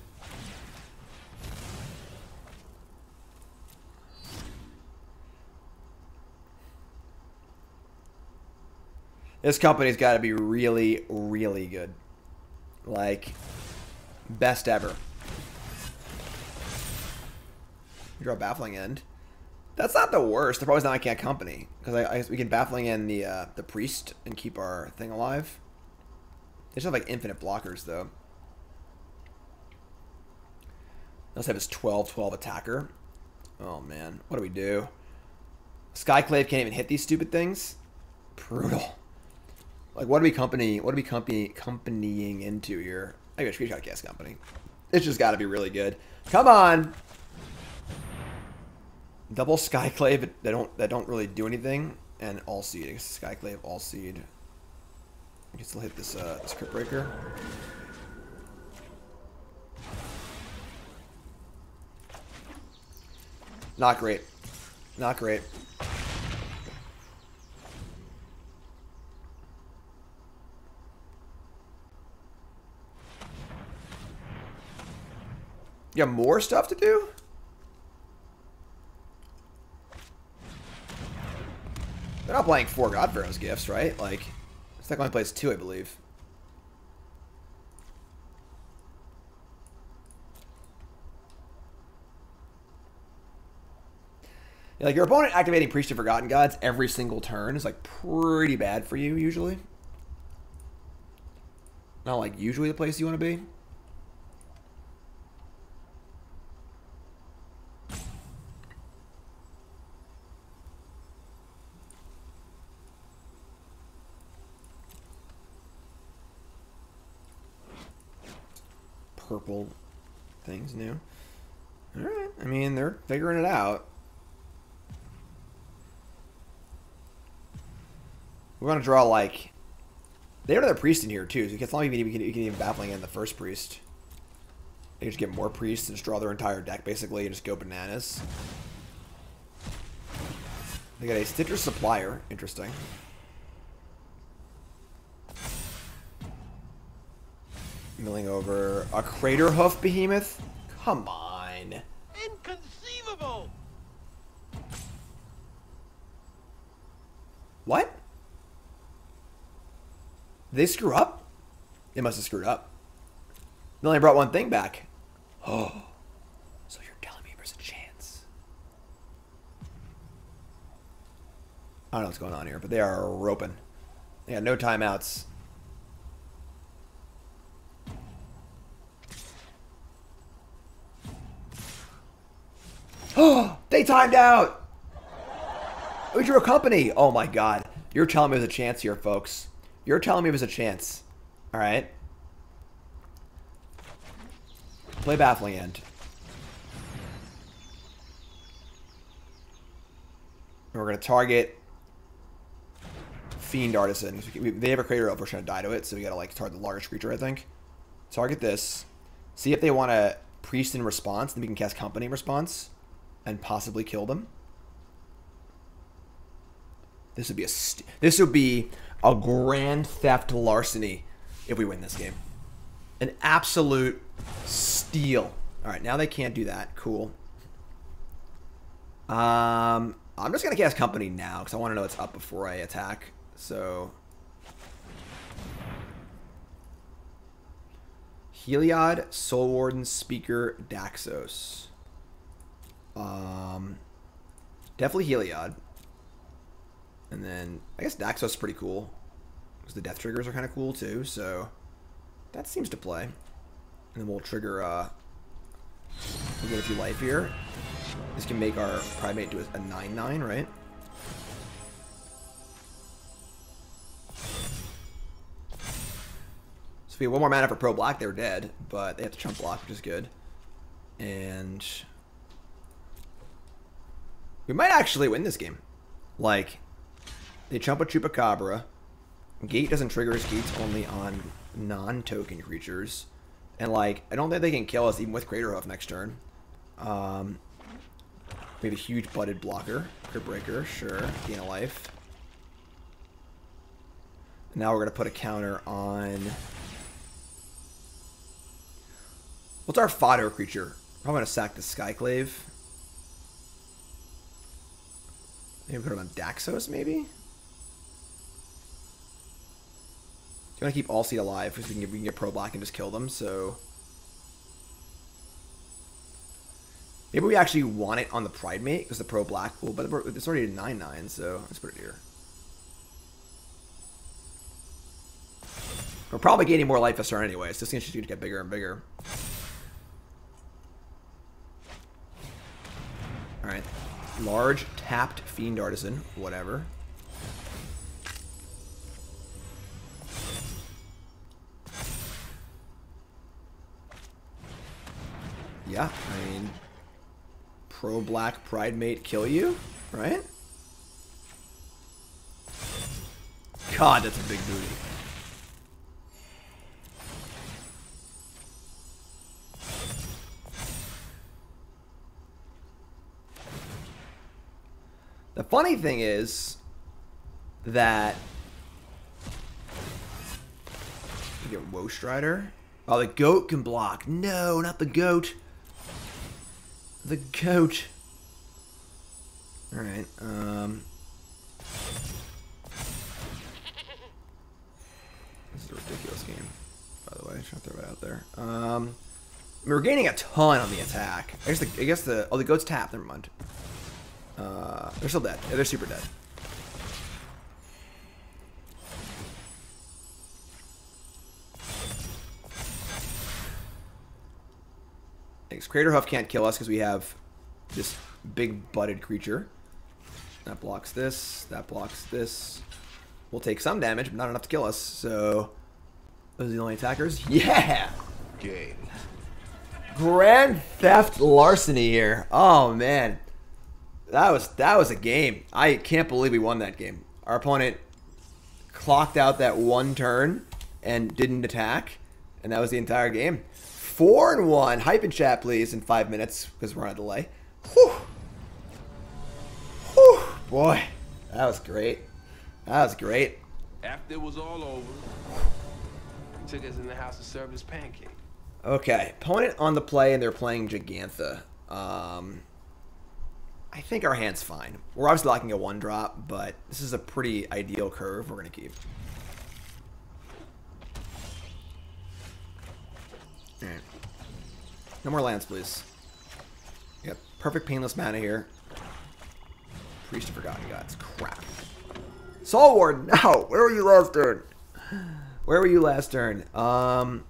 This company's got to be really, really good. Like, best ever. We draw Baffling End. That's not the worst. The problem is now I can't company because we can Baffling End the Priest and keep our thing alive. They just have like infinite blockers though. Let's have his 12/12 attacker. Oh man, what do we do? Skyclave can't even hit these stupid things. Brutal. Like, what are we companying into here? I got a screenshot cast company. It's just got to be really good. Come on. Double Skyclave that don't really do anything, and Alseid. Skyclave, Alseid. You can still hit this Crypt Breaker. Not great. Not great. You have more stuff to do? They're not playing 4 God Pharaoh's Gifts, right? Like, it's only plays 2, I believe. Yeah, like, your opponent activating Priest of Forgotten Gods every single turn is, like, pretty bad for you, usually. Not, like, usually the place you want to be. Purple things new. Alright, I mean, they're figuring it out. We're going to draw, like... They have another priest in here, too, so as long as you can even Baffling End the first priest. They just get more priests and just draw their entire deck, basically, and just go bananas. They got a Stitcher Supplier. Interesting. Milling over a Crater Hoof Behemoth? Come on. Inconceivable! What? Did they screw up? They must have screwed up. They only brought one thing back. Oh. So you're telling me there's a chance. I don't know what's going on here, but they are roping. They got no timeouts. Oh, they timed out. We drew a company. Oh my god. You're telling me there's a chance here, folks. You're telling me there's a chance. Alright. Play Baffling End. And we're going to target Fiend Artisan. They have a Crater Elf. We're trying to die to it, so we got to like target the largest creature, I think. Target this. See if they want to Priest in response. Then we can cast Company in response. And possibly kill them. This would be a grand theft larceny if we win this game. An absolute steal. All right, now they can't do that. Cool. I'm just gonna cast Company now because I want to know it's up before I attack. So Heliod, Soul Warden, Speaker, Daxos. Definitely Heliod. And then, I guess Daxos is pretty cool. Because the death triggers are kind of cool too, so that seems to play. And then we'll trigger, we'll get a few life here. This can make our Pridemate do a 9/9, right? So if we have one more mana for Pro Black, they're dead. But they have to chump block, which is good. And we might actually win this game. Like, they chump a Chupacabra. Gate doesn't trigger his gates only on non-token creatures. And, like, I don't think they can kill us even with Crater Hoof next turn. We have a huge butted blocker. Crypt Breaker, sure. Gain a life. And now we're going to put a counter on... What's our fodder creature? Probably going to sack the Skyclave. Maybe put it on Daxos, maybe? Do you want to keep Alseid alive? Because we can get Pro Black and just kill them, so... Maybe we actually want it on the Pridemate, because the Pro Black... Well, but it's already a 9/9, so let's put it here. We're probably gaining more life this turn anyway, so this thing's just going to get bigger and bigger. Alright. Large tapped Fiend Artisan. Whatever. Yeah, I mean, pro-black Pridemate kill you, right? God, that's a big booty. The funny thing is that you get Woe Strider. Oh, the goat can block. No, not the goat. The goat. Alright, this is a ridiculous game, by the way. I'm trying to throw it out there. We're gaining a ton on the attack. I guess the oh, the goat's tapped. Never mind. They're still dead. Yeah, they're super dead. Thanks. Crater Huff can't kill us because we have this big butted creature. That blocks this. That blocks this. We'll take some damage, but not enough to kill us. So, those are the only attackers. Yeah! Game. Grand Theft Larceny here. Oh, man. That was a game. I can't believe we won that game. Our opponent clocked out that one turn and didn't attack, and that was the entire game. 4-1. Hype in chat, please, in 5 minutes, because we're on a delay. Whew. Whew. Boy, that was great. That was great. After it was all over, he took us in the house to serve his pancake. Okay, opponent on the play, and they're playing Gigantha. I think our hand's fine. We're obviously lacking a 1-drop, but this is a pretty ideal curve we're going to keep. Alright. No more lands, please. We got perfect painless mana here. Priest of Forgotten Gods. Crap. Soul Warden! No! Where were you last turn? Where were you last turn? You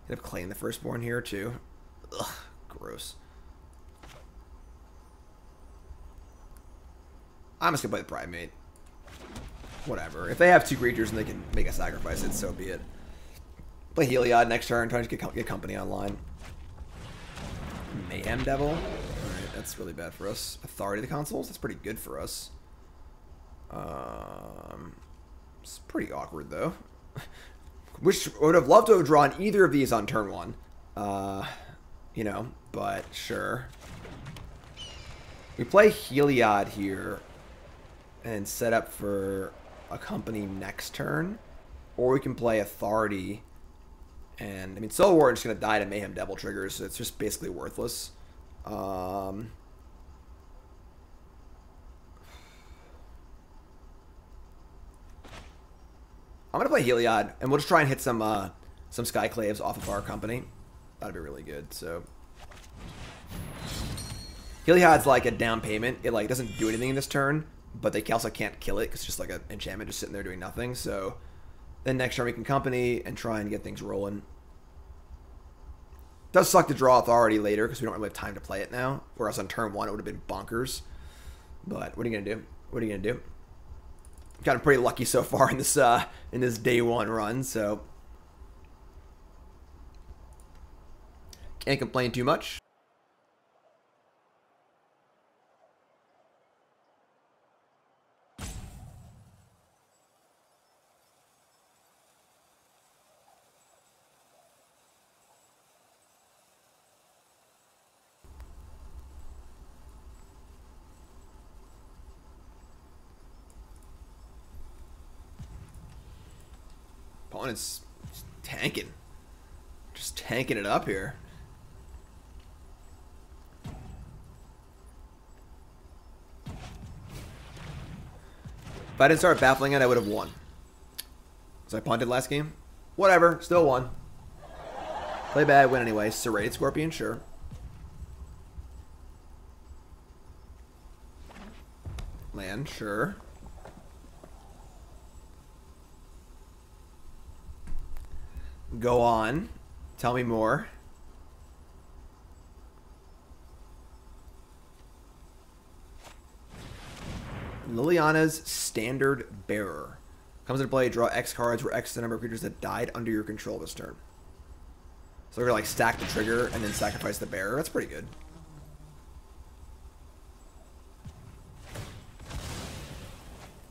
have Clay in the Firstborn here, too. Ugh. Gross. I'm just gonna play the Pridemate. Whatever. If they have 2 creatures and they can make a sacrifice, it so be it. Play Heliod next turn, trying to get company online. Mayhem Devil. Alright, that's really bad for us. Authority of the Consuls? That's pretty good for us. It's pretty awkward, though. Which would have loved to have drawn either of these on turn 1. You know, but sure. We play Heliod here and set up for a company next turn. Or we can play Authority. And, I mean, Soul Warden's going to die to Mayhem Devil triggers, so it's just basically worthless. I'm going to play Heliod, and we'll just try and hit some Skyclaves off of our company. That'd be really good. So Heliod's like a down payment. It like doesn't do anything in this turn, but they also can't kill it because it's just like an enchantment just sitting there doing nothing. So then next turn we can company and try and get things rolling. Does suck to draw Authority later because we don't really have time to play it now. Whereas on turn 1 it would have been bonkers. But what are you gonna do? What are you gonna do? Gotten pretty lucky so far in this day 1 run, so can't complain too much. Opponent's tanking. Just tanking it up here. If I didn't start Baffling End, I would have won. So I punted last game. Whatever, still won. Play bad, win anyway. Serrated Scorpion, sure. Land, sure. Go on. Tell me more. Liliana's Standard Bearer. Comes into play, draw X cards where X is the number of creatures that died under your control this turn. So we're going to like stack the trigger and then sacrifice the bearer. That's pretty good.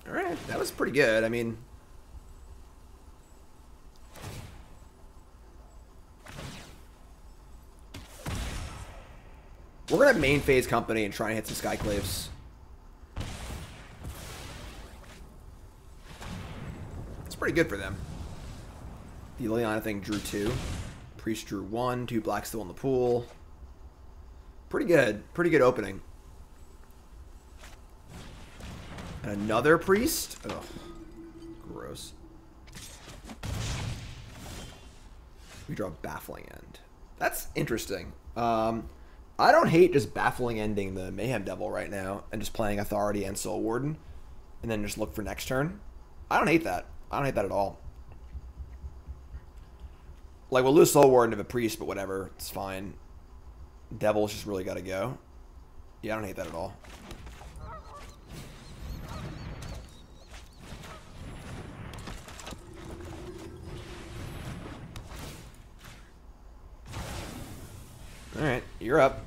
Alright, that was pretty good. I mean... we're going to main phase company and try and hit some Skyclaves. It's pretty good for them. The Liliana thing drew 2. Priest drew 1. 2 black still in the pool. Pretty good. Pretty good opening. And another priest? Ugh. Gross. We draw Baffling End. That's interesting. I don't hate just Baffling Ending the Mayhem Devil right now and just playing Authority and Soul Warden and then just look for next turn. I don't hate that. I don't hate that at all. Like, we'll lose Soul Warden of a priest, but whatever. It's fine. Devil's just really got to go. Yeah, I don't hate that at all. Alright, you're up.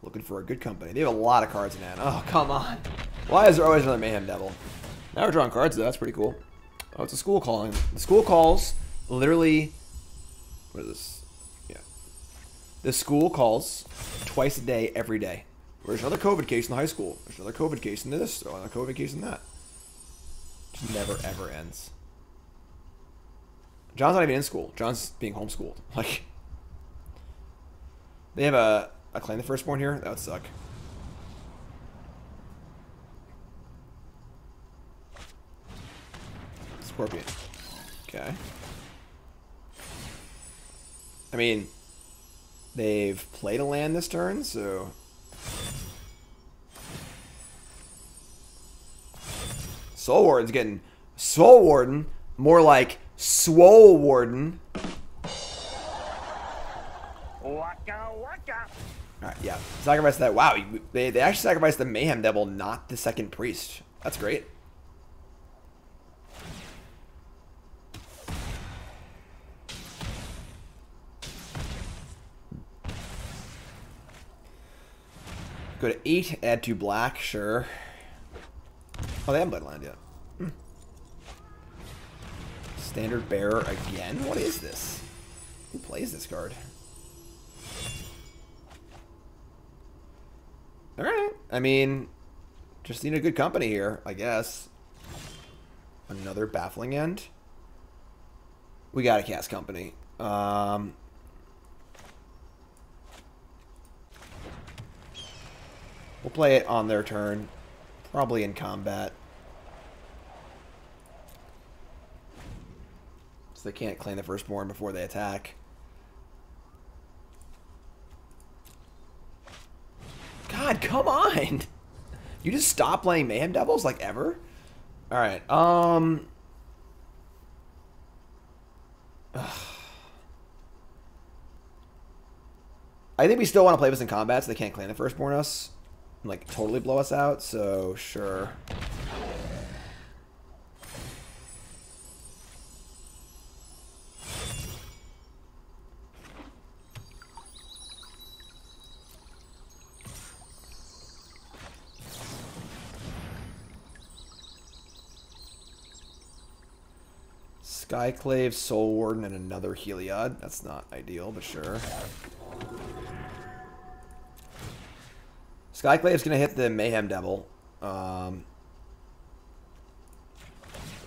Looking for a good company. They have a lot of cards in hand. Oh, come on. Why is there always another Mayhem Devil? Now we're drawing cards, though. That's pretty cool. Oh, it's a school calling. The school calls literally... what is this? Yeah. The school calls twice a day, every day. There's another COVID case in the high school. There's another COVID case in this. Oh, another COVID case in that. Just never, ever ends. John's not even in school. John's being homeschooled. Like, they have a Claim the Firstborn here? That would suck. Scorpion. Okay. I mean, they've played a land this turn, so... Soul Warden's getting... Soul Warden? More like Swole Warden. Waka waka. Alright, yeah. Sacrifice that. Wow, they actually sacrificed the Mayhem Devil, not the second priest. That's great. Go to 8, add 2 black, sure. Oh, they haven't played land yet. Standard Bearer again? What is this? Who plays this card? Alright. I mean, just need a good company here, I guess. Another Baffling End. We gotta cast company. We'll play it on their turn. Probably in combat. So they can't claim the Firstborn before they attack. God, come on! You just stop playing Mayhem Devils, like, ever? Alright, I think we still want to play this in combat so they can't claim the Firstborn us. And, like, totally blow us out, so sure. Skyclave, Soul Warden, and another Heliod. That's not ideal, but sure. Skyclave's going to hit the Mayhem Devil. It's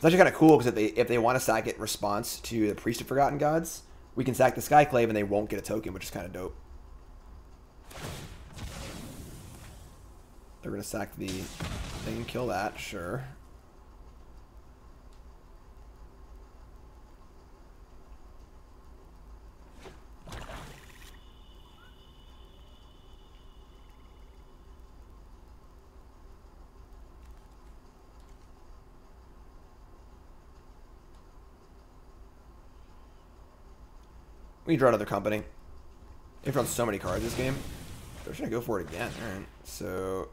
actually kind of cool because if they want to sack it in response to the Priest of Forgotten Gods, we can sack the Skyclave and they won't get a token, which is kind of dope. They're going to sack the thing and kill that, sure. We draw another company. They've drawn so many cards this game. They're just gonna go for it again. Alright. So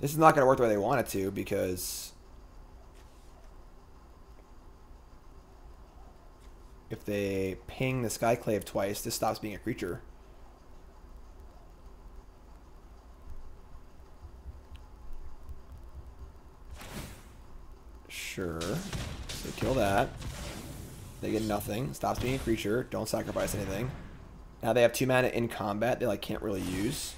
this is not gonna work the way they want it to because if they ping the Skyclave twice, this stops being a creature. Sure. So kill that. They get nothing. Stops being a creature. Don't sacrifice anything. Now they have 2 mana in combat they like can't really use.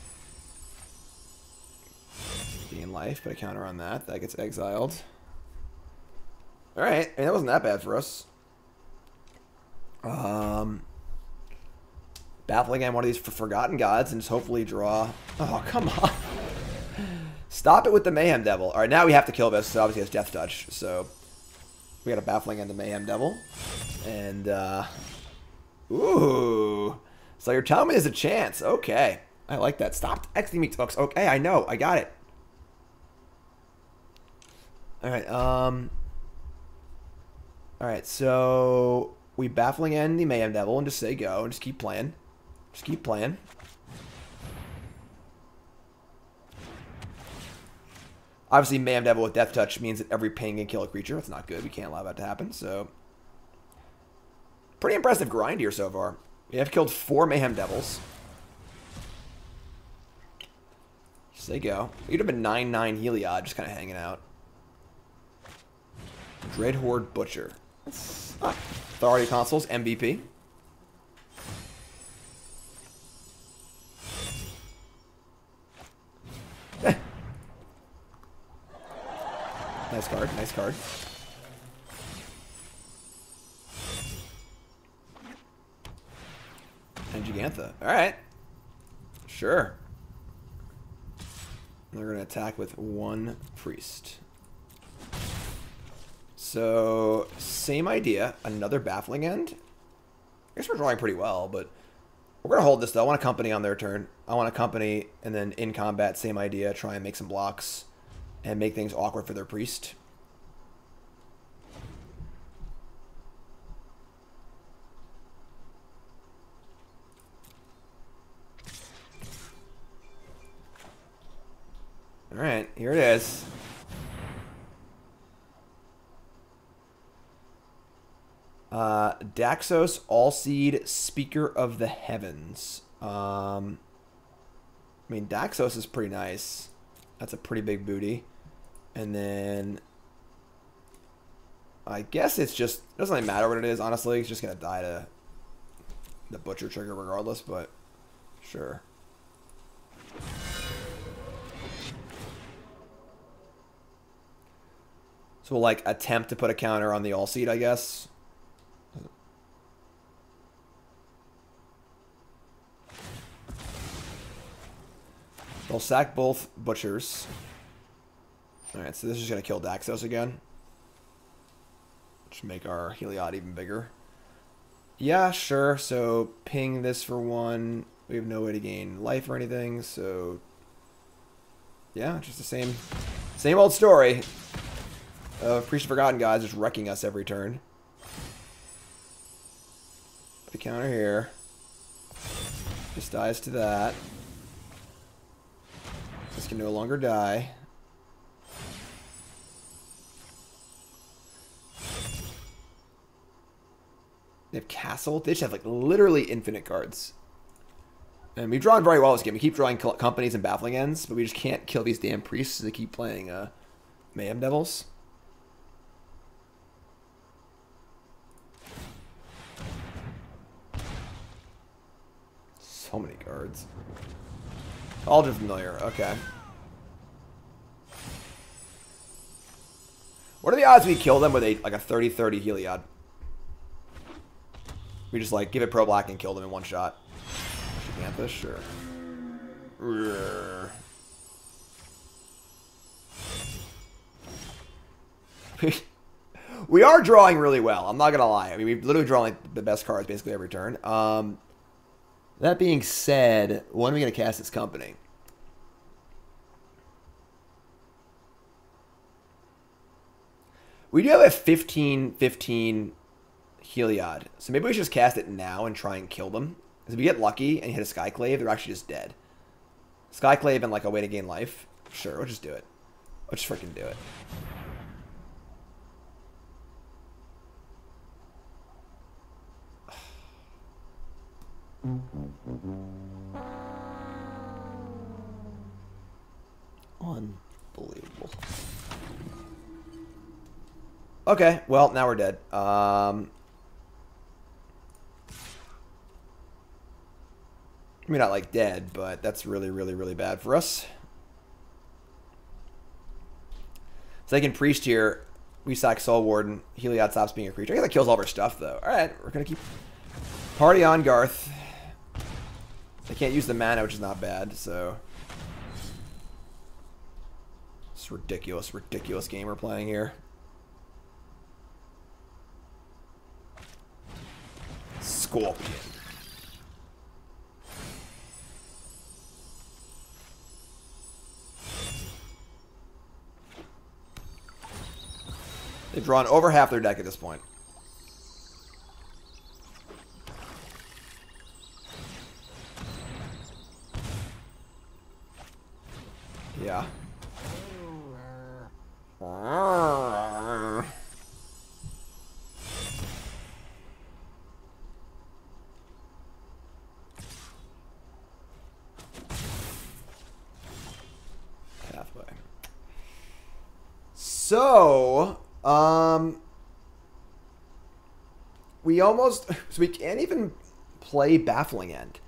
Gain life, but a counter on that. That gets exiled. Alright. I mean, that wasn't that bad for us. Baffling End, one of these Forgotten Gods, and just hopefully draw. Oh, come on. Stop it with the Mayhem Devil. Alright, now we have to kill this, so obviously it's Death Touch. So we got a Baffling End, the Mayhem Devil. And, ooh. So you're telling me there's a chance. Okay. I like that. Stop Xing me, folks. Okay, I know. I got it. Alright, Alright, so we Baffling End the Mayhem Devil and just say go and just keep playing. Just keep playing. Obviously, Mayhem Devil with Death Touch means that every ping can kill a creature. That's not good. We can't allow that to happen. So, pretty impressive grind here so far. We have killed 4 Mayhem Devils. Just say go. It could have been 9/9 Heliod, just kind of hanging out. Dread Horde Butcher. Authority Consuls, MVP. Nice card, nice card. And Gigantha. Alright. Sure. They're going to attack with 1 priest. So, same idea. Another Baffling End. I guess we're drawing pretty well, but we're going to hold this, though. I want a company on their turn. I want a company, and then in combat, same idea. Try and make some blocks and make things awkward for their priest. Alright, here it is. Daxos, Alseid, Speaker of the Heavens. I mean, Daxos is pretty nice. That's a pretty big booty. And then I guess it's just, it doesn't really matter what it is, honestly. It's just going to die to the Butcher trigger regardless, but sure. So we'll, like, attempt to put a counter on the Alseid, I guess. They'll sack both Butchers. Alright, so this is going to kill Daxos again. Just make our Heliod even bigger. Yeah, sure. So ping this for 1. We have no way to gain life or anything, so yeah, just the same old story of Priest of Forgotten Gods just wrecking us every turn. Put a counter here. Just dies to that. This can no longer die. They have Castle. They just have like literally infinite cards. And we've drawn very well this game. We keep drawing companies and Baffling Ends, but we just can't kill these damn priests so they keep playing Mayhem Devils. So many cards. All just familiar. Okay. What are the odds we kill them with like a 30/30 Heliod? We just like give it pro black and kill them in 1 shot. Gigantha, sure. We are drawing really well. I'm not gonna lie. I mean, we've literally drawn like the best cards basically every turn. That being said, when are we gonna cast this company? We do have a 15/15 Heliod. So maybe we should just cast it now and try and kill them. Because if we get lucky and hit a Skyclave, they're actually just dead. Skyclave and like a way to gain life. Sure, we'll just do it. Let's just freaking do it. Unbelievable. Okay, well, now we're dead. I mean, not like dead, but that's really, really, really bad for us. Second priest here. We sack Soul Warden. Heliod stops being a creature. I guess that kills all of our stuff, though. Alright, we're going to keep... Party on, Garth. They can't use the mana, which is not bad, so... It's ridiculous, ridiculous game we're playing here. Scorpion. They've drawn over half their deck at this point. Yeah. Pathway. So, we can't even play Baffling End.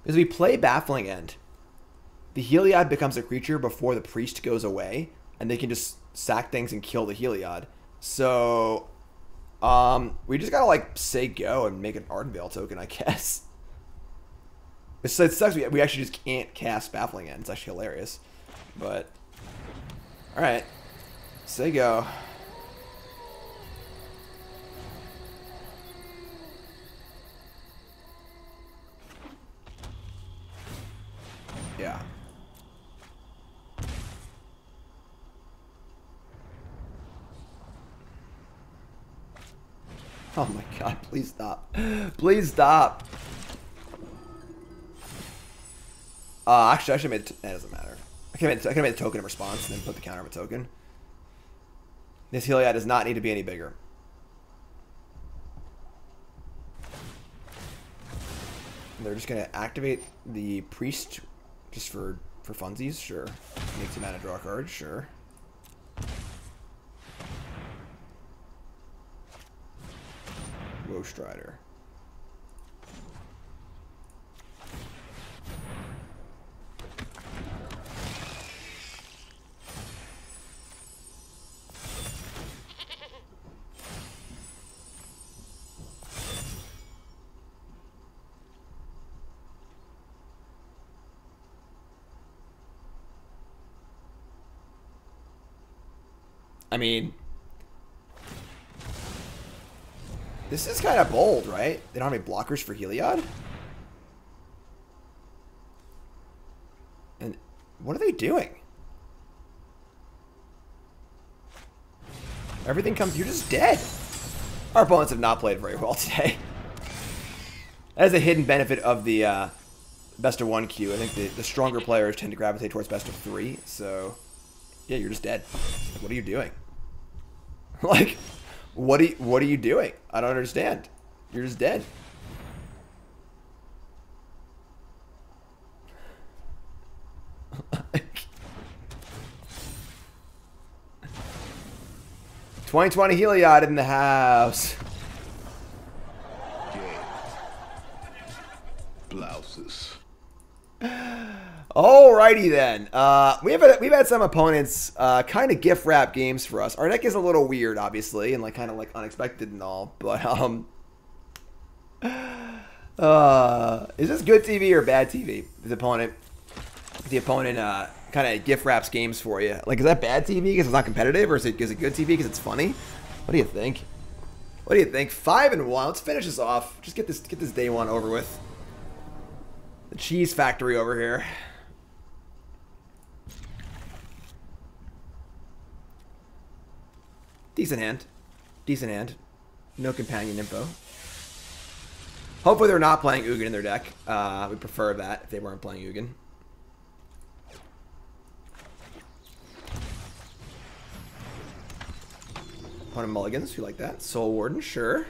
Because we play Baffling End, the Heliod becomes a creature before the priest goes away, and they can just sack things and kill the Heliod. So, we just gotta, like, say go and make an Ardenvale token, I guess. It sucks we actually just can't cast Baffling End. It's actually hilarious. But, alright. Say go. Yeah. Oh my god, please stop. Please stop. Actually, I should have made that doesn't matter. I could have made the token in response and then put the counter of a token. This Heliod does not need to be any bigger. And they're just gonna activate the priest just for funsies, sure. Makes a mana draw a card, sure. Woe Strider. I mean, this is kind of bold, right? They don't have any blockers for Heliod? And what are they doing? Everything comes... You're just dead. Our opponents have not played very well today. That is a hidden benefit of the best of one queue. I think the stronger players tend to gravitate towards best of three. So, yeah, you're just dead. Like, what are you doing? Like, what are you doing? I don't understand. You're just dead. Like, 2020 Heliod in the house. Blouses. Alrighty then. We've had some opponents kind of gift wrap games for us. Our deck is a little weird, obviously, and like kind of like unexpected and all. But is this good TV or bad TV? The opponent kind of gift wraps games for you. Like, is that bad TV because it's not competitive, or is it good TV because it's funny? What do you think? What do you think? 5-1. Let's finish this off. Just get this day one over with. The Cheese Factory over here. Decent hand. Decent hand. No companion info. Hopefully they're not playing Ugin in their deck. We prefer that if they weren't playing Ugin. Opponent mulligans, we like that. Soul Warden, sure.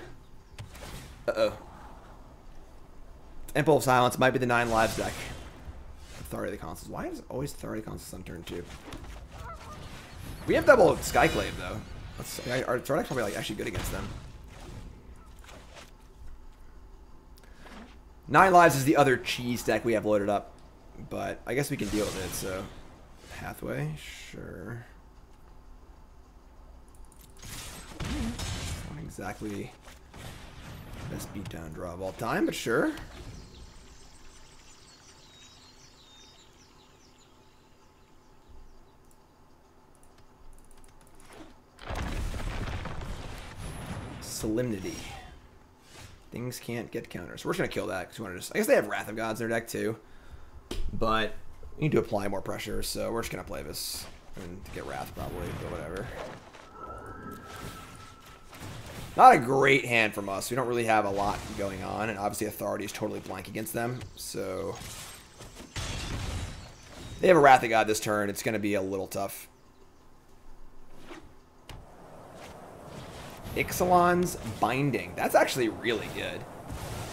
Uh-oh. Impulse of Silence might be the 9 lives deck. Authority of the Consuls. Why is it always Authority of the Consuls on turn 2? We have double Skyclave though. Our deck's probably like actually good against them. 9 lives is the other cheese deck we have loaded up, but I guess we can deal with it. So, Pathway, sure. Not exactly best beatdown draw of all time, but sure. Solemnity. Things can't get counters. So we're just gonna kill that because we want to just. I guess they have Wrath of Gods in their deck too, but we need to apply more pressure. So we're just gonna play this and get Wrath probably, but whatever. Not a great hand from us. We don't really have a lot going on, and obviously Authority is totally blank against them. So they have a Wrath of God this turn. It's gonna be a little tough. Ixalan's Binding. That's actually really good.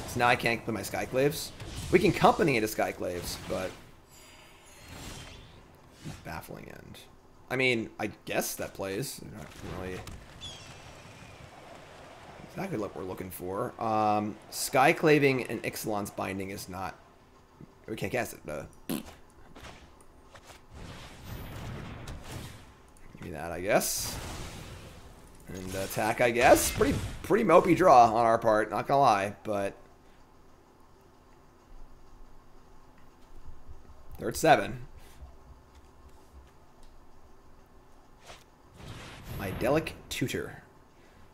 So now I can't play my Skyclaves. We can company into Skyclaves, but... Baffling End. I mean, I guess that plays. Not really... Exactly what we're looking for. Skyclaving and Ixalan's Binding is not... We can't cast it. Give me that, I guess. And attack, I guess. Pretty mopey draw on our part, not gonna lie, but... They're at 7. Idyllic Tutor.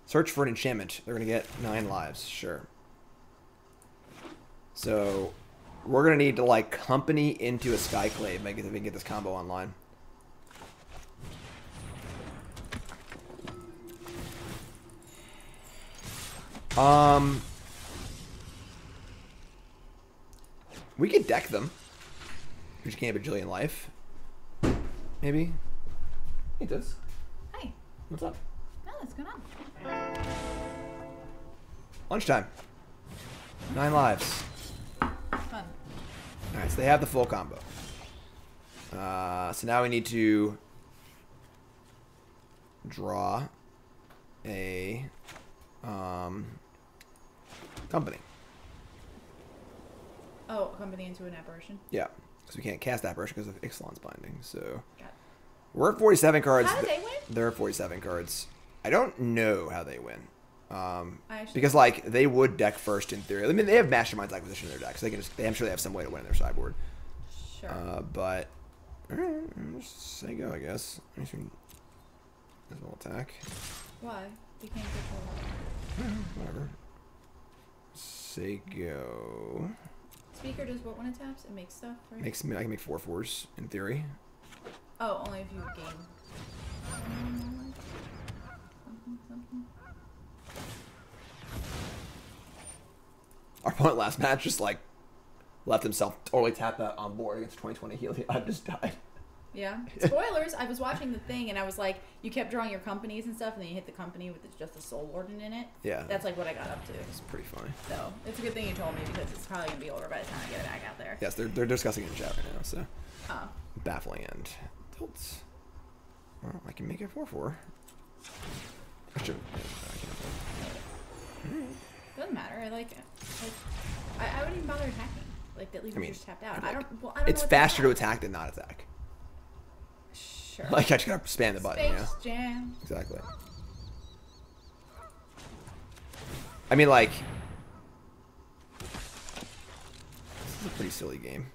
Search for an enchantment. They're gonna get 9 lives, sure. So, we're gonna need to, like, company into a Skyclave, make it so we can get this combo online. We could deck them. We just can't have a Bajillion life. Maybe. Hey, Toots. Hi. What's up? Oh, what's going on? Lunchtime. 9 lives. Fun. Alright, so they have the full combo. So now we need to draw a company. Oh, company into an apparition? Yeah, because we can't cast Apparition because of Ixalan's Binding. So Got it. we're at 47 cards. How did they win? They're at 47 cards. I don't know how they win. Actually, Because like they would deck first in theory. I mean, they have Mastermind's Acquisition in their deck, so they can just. I'm sure they have some way to win in their sideboard. sure. But all right, just say go, I guess. As well attack. Why? You can't control Whatever. Say go. Speaker does what when it taps? It makes stuff, right? I can make 4/4s in theory. Oh, only if you gain. Something. Our opponent last match just like left himself totally tapped out on board against 2020 Heliod. I just died. Yeah. Spoilers. I was watching the thing and I was like, you kept drawing your companies and stuff, and then you hit the company with just a Soul Warden in it. Yeah. That's like what I got up to. It's pretty funny. So it's a good thing you told me because it's probably gonna be over by the time I get it back out there. Yes, they're discussing it in chat right now. So Oh. Baffling End. Tilts. Well, I can make it 4/4. I should. Doesn't matter. I like it. Like, I wouldn't even bother attacking. Like that leaves just tapped out. I don't know It's what faster to that's attack than not attack. Sure. Like I just gotta spam the button. Space Yeah. Jam. Exactly. I mean, like, this is a pretty silly game.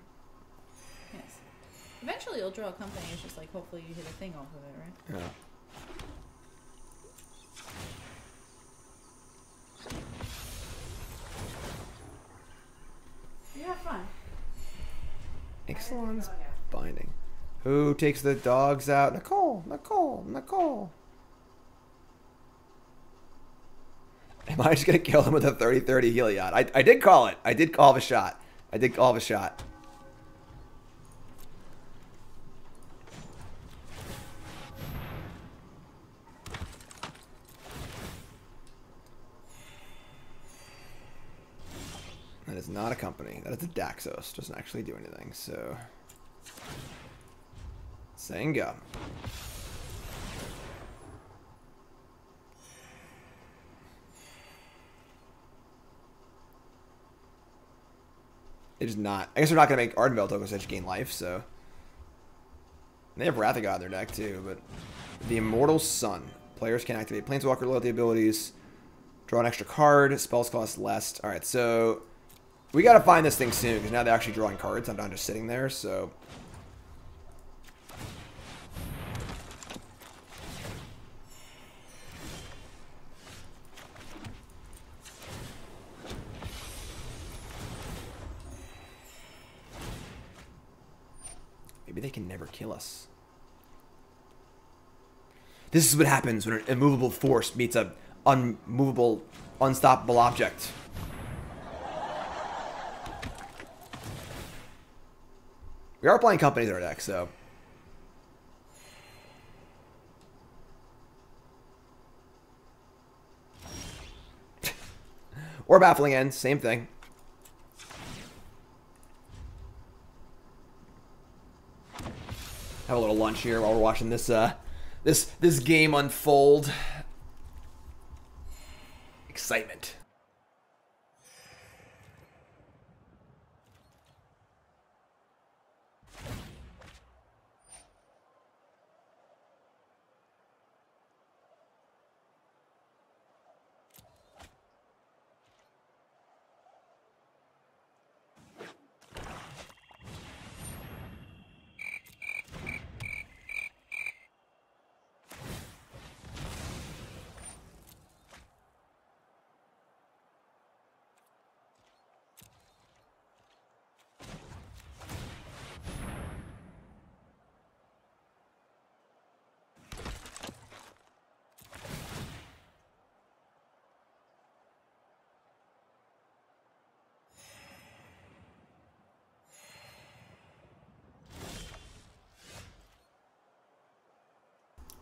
Yes. Eventually you'll draw a company. It's just like hopefully you hit a thing off of it, right? Yeah. You have fun. Ixalan's Binding. Who takes the dogs out? Nicole. Am I just going to kill him with a 30-30 Heliod? I did call it. I did call the shot. I did call the shot. That is not a company. That is a Daxos. Doesn't actually do anything, so... Saying go. It is not. I guess they're not going to make Ardenvale tokens that gain life, so... And they have Wrath of God in their deck, too, but... The Immortal Sun. Players can activate Planeswalker loyalty abilities. Draw an extra card. Spells cost less. Alright, so... We got to find this thing soon, because now they're actually drawing cards. I'm not just sitting there, so... Maybe they can never kill us. This is what happens when an immovable force meets an unmovable, unstoppable object. We are playing companies in our deck, so... Or Baffling End, same thing. Have a little lunch here while we're watching this this game unfold. Excitement.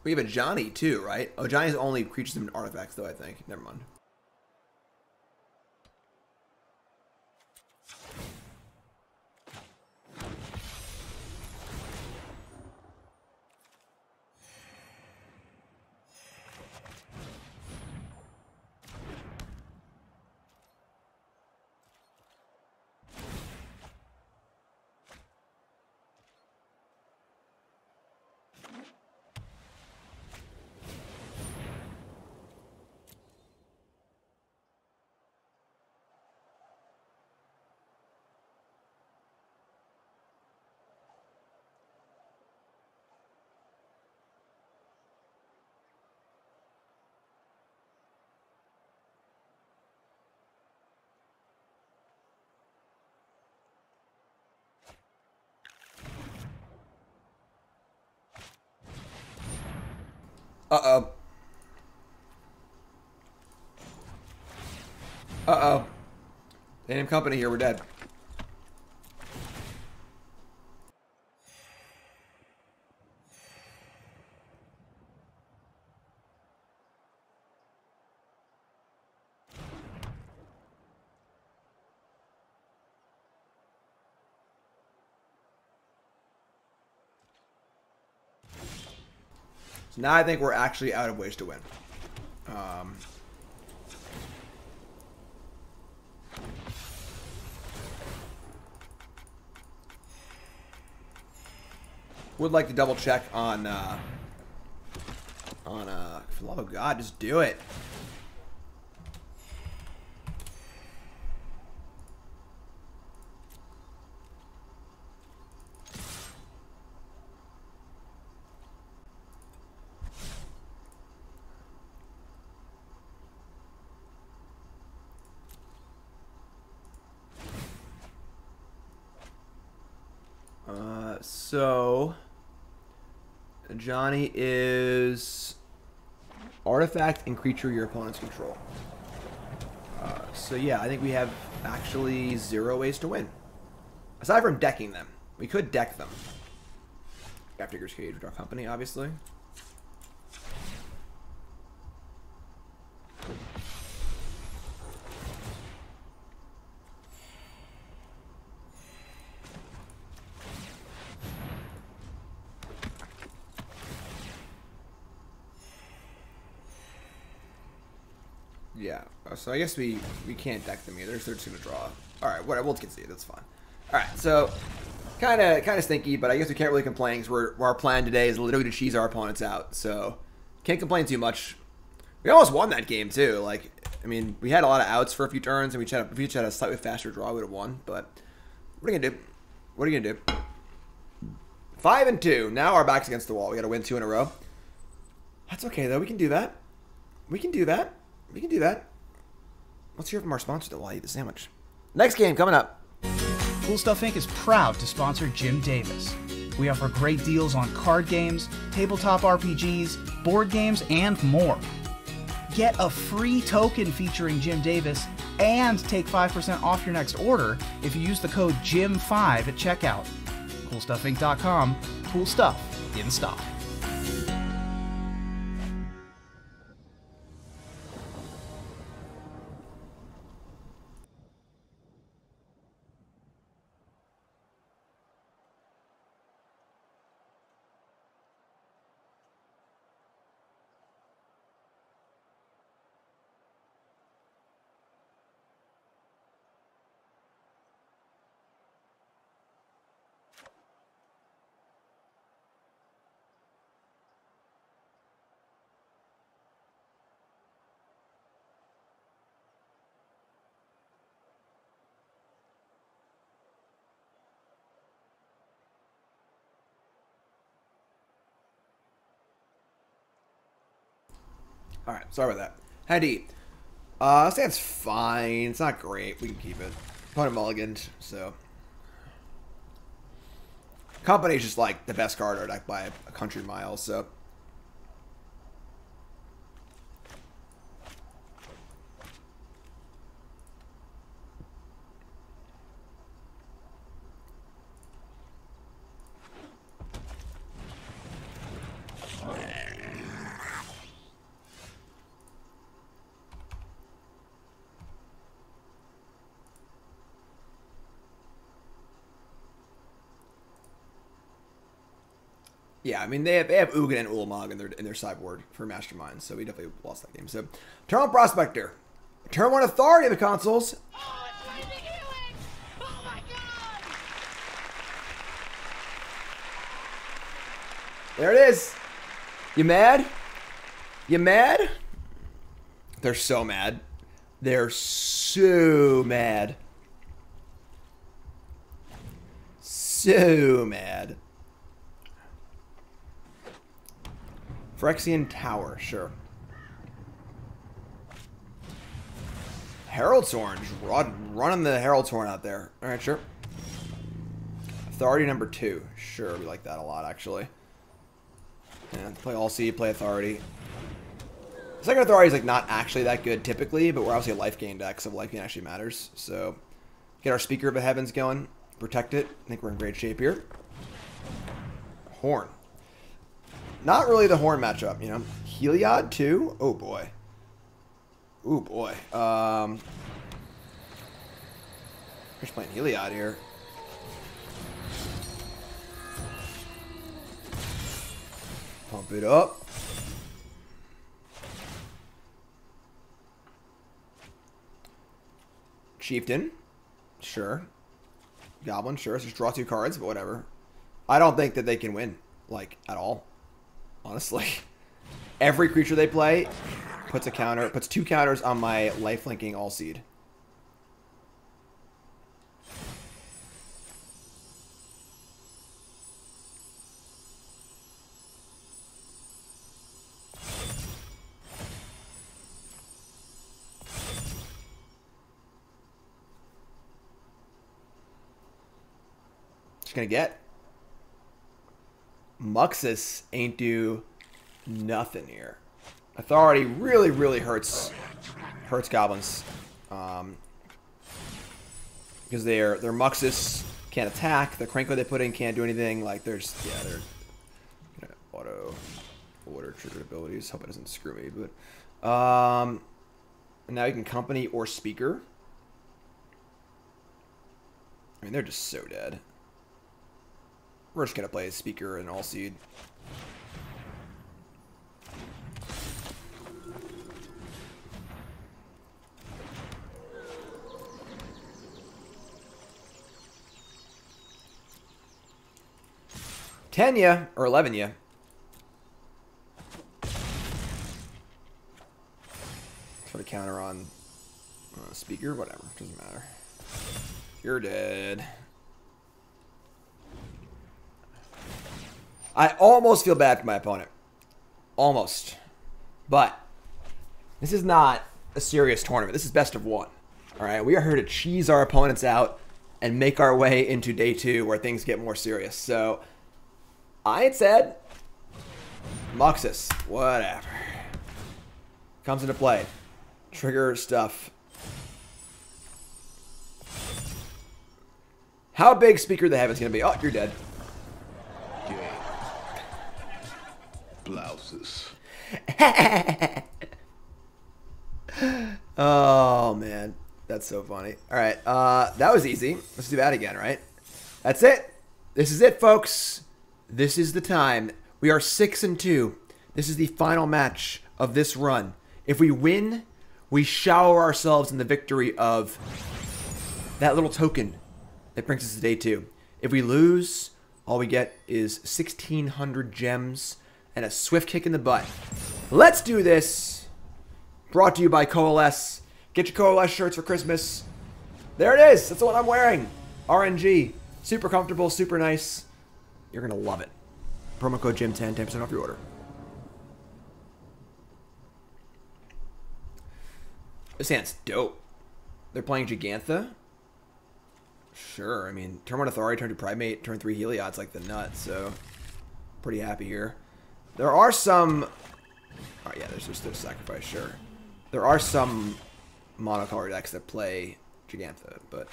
We have Ajani too, right? Ajani's only creatures and artifacts, though, I think. Never mind. Uh-oh. Uh-oh. Name company here, we're dead. So now I think we're actually out of ways to win. Would like to double check on for the love of God, just do it. So Ajani is artifact and creature your opponents control. So yeah, I think we have actually 0 ways to win. Aside from decking them. We could deck them. Grafdigger's Cage with our company, obviously. Yeah, so I guess we can't deck them either, so they're just gonna draw. All right, whatever, we'll concede. That's fine. All right, so kind of stinky, but I guess we can't really complain because our plan today is literally to cheese our opponents out. So can't complain too much. We almost won that game too. Like, I mean, we had a lot of outs for a few turns, and if we each had a slightly faster draw, we would have won. But what are you gonna do? What are you gonna do? 5-2. Now our back's against the wall. We got to win 2 in a row. That's okay though. We can do that. We can do that. We can do that. Let's hear from our sponsor though while I eat the sandwich. Next game coming up. Cool Stuff Inc. is proud to sponsor Jim Davis. We offer great deals on card games, tabletop RPGs, board games, and more. Get a free token featuring Jim Davis and take 5% off your next order if you use the code JIM5 at checkout. CoolStuffInc.com. Cool stuff in stock. Alright, sorry about that. Had to eat. I say it's fine. It's not great. We can keep it. Opponent mulliganed, so. Company's just like the best card in our deck by a country mile, so. Yeah, I mean they have Ugin and Ulamog in their sideboard for Mastermind, so we definitely lost that game. So, Eternal Prospector, turn 1 Authority of the Consuls. Oh, it's lightning healing! Oh my god! There it is. You mad? You mad? They're so mad. They're so mad. So mad. Phyrexian Tower, sure. Herald's Horn, just running the Herald's Horn out there. Alright, sure. Authority number 2. Sure, we like that a lot, actually. Yeah, play Alseid, play Authority. Second Authority is like not actually that good typically, but we're obviously a life gain deck, so life gain actually matters. So, get our Speaker of the Heavens going. Protect it. I think we're in great shape here. Horn. Not really the Horn matchup, you know. Heliod too? Oh boy. Oh boy. We're just playing Heliod here. Pump it up. Chieftain. Sure. Goblin, sure. Just draw 2 cards, but whatever. I don't think that they can win, like, at all. Honestly. Every creature they play puts 2 counters on my lifelinking Alseid. Just gonna get. Muxus ain't do nothing here. Authority really, really hurts goblins. Because their Muxus can't attack. The Cranko they put in can't do anything. Like, they're gonna auto order triggered abilities. Hope it doesn't screw me. But and now you can company or speaker. I mean, they're just so dead. We're just gonna play a speaker and Alseid. Tenya or 11 ya. Try to counter on speaker, whatever, doesn't matter. You're dead. I almost feel bad for my opponent. Almost. But this is not a serious tournament. This is best of one. Alright, we are here to cheese our opponents out and make our way into day 2 where things get more serious. So I had said Muxus, whatever. Comes into play. Trigger stuff. How big Speaker the Heaven's gonna be? Oh, you're dead. Gay. Blouses. Oh man, that's so funny. All right, that was easy. Let's do that again, right? That's it. This is it, folks. This is the time. We are 6-2. This is the final match of this run. If we win, we shower ourselves in the victory of that little token that brings us to day 2. If we lose, all we get is 1,600 gems and a swift kick in the butt. Let's do this. Brought to you by Coalesce. Get your Coalesce shirts for Christmas. There it is. That's the one I'm wearing. RNG. Super comfortable, super nice. You're going to love it. Promo code GYM10, 10% off your order. This hand's dope. They're playing Gigantha. Sure, I mean, turn 1 Authority, turn 2 Pridemate, turn 3 Heliod's like the nut, so pretty happy here. There are some... Oh yeah, there's just a sacrifice, sure. There are some monocolor decks that play Gigantha, but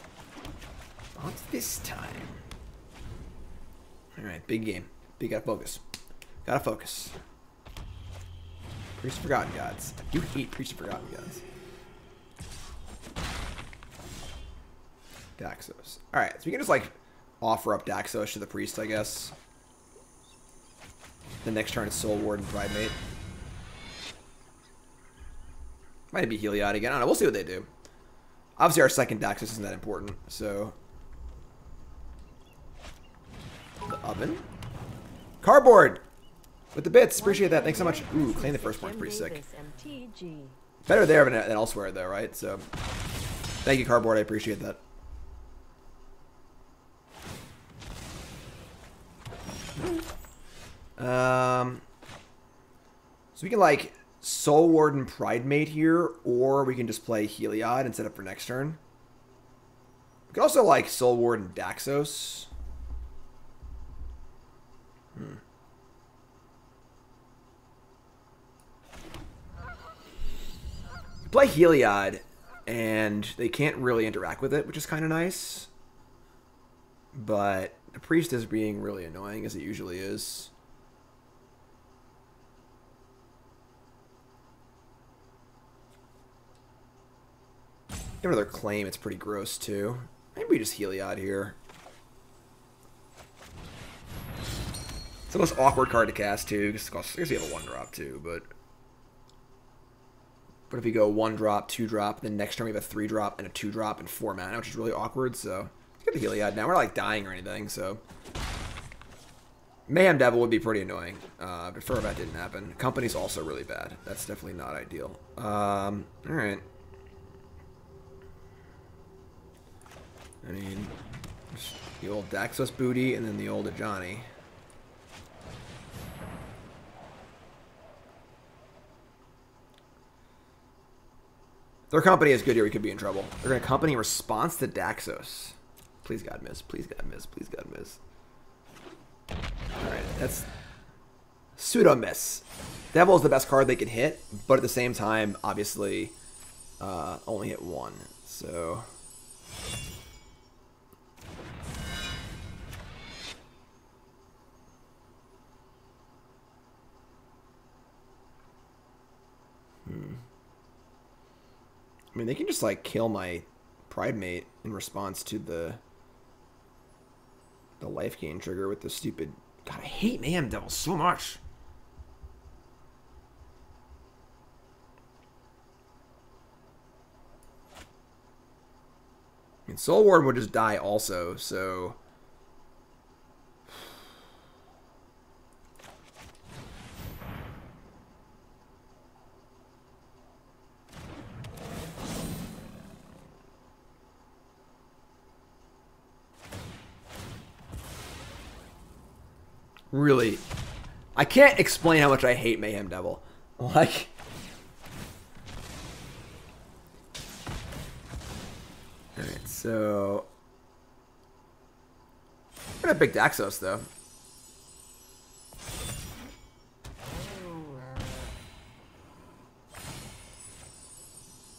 not this time. Alright, big game. Big, gotta focus. Gotta focus. Priest of Forgotten Gods. I do hate Priest of Forgotten Gods. Daxos. Alright, so we can just, like, offer up Daxos to the Priest, I guess. The next turn is Soul Warden Pridemate. Might be Heliod again. I don't know. We'll see what they do. Obviously, our second Daxos isn't that important, so... The oven. Cardboard! With the bits. Appreciate that. Thanks so much. Ooh, claim the first one's pretty sick. Better there than elsewhere, though, right? So, thank you, Cardboard. I appreciate that. So we can, like, Soul Warden Pridemate here, or we can just play Heliod and set up for next turn. We could also, like, Soul Warden Daxos. Play Heliod, and they can't really interact with it, which is kind of nice. But the Priest is being really annoying, as it usually is. Give another claim, it's pretty gross, too. Maybe we just Heliod here. It's the most awkward card to cast, too. I guess we have a 1-drop, too, but if we go 1-drop, 2-drop, then next turn we have a 3-drop and a 2-drop and 4 mana, which is really awkward, so let's get the Heliod now. We're not, like, dying or anything, so Mayhem Devil would be pretty annoying. But for that didn't happen. Company's also really bad. That's definitely not ideal. Alright. I mean, the old Daxos booty and then the old Ajani. Their company is good here. We could be in trouble. They're going to company response to Daxos. Please God miss. Please God miss. Please God miss. Alright, that's pseudo miss. Devil is the best card they can hit, but at the same time, obviously, only hit 1. So I mean, they can just like kill my Pridemate in response to the life gain trigger with the stupid. God, I hate Mayhem Devil so much. I mean, Soul Warden would just die also, so. Really, I can't explain how much I hate Mayhem Devil. Like, alright, so we're gonna pick Daxos though.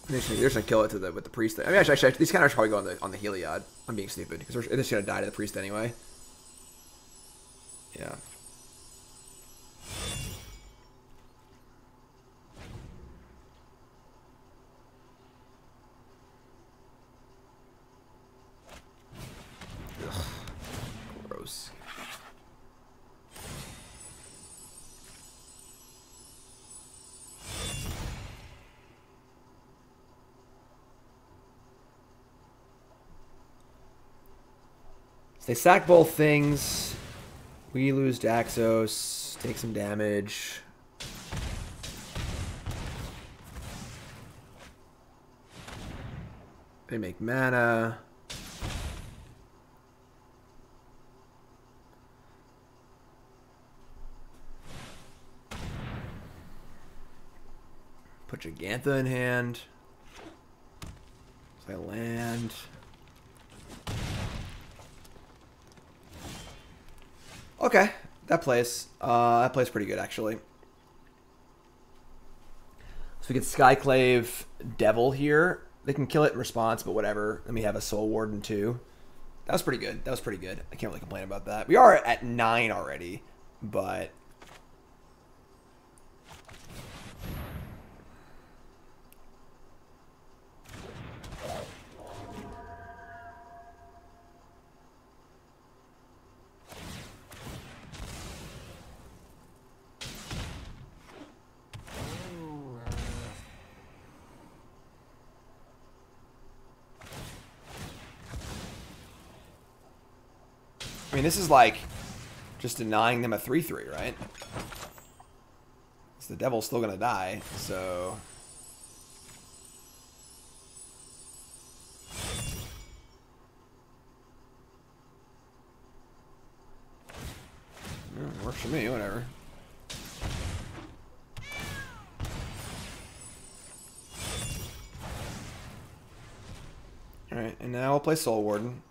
They're just gonna kill it to with the priest. I mean, actually, these counters probably go on the Heliod. I'm being stupid because they're just gonna die to the priest anyway. Yeah. Ugh. Gross. So they sack both things. We lose Daxos, take some damage. They make mana. Put Gigantha in hand. So I land. Okay, that plays pretty good actually. So we get Skyclave Devil here. They can kill it in response, but whatever. Then we have a Soul Warden too. That was pretty good. That was pretty good. I can't really complain about that. We are at 9 already, but I mean, this is like just denying them a 3/3, right? So the devil's still gonna die, so yeah, works for me, whatever. Alright, and now we'll play Soul Warden.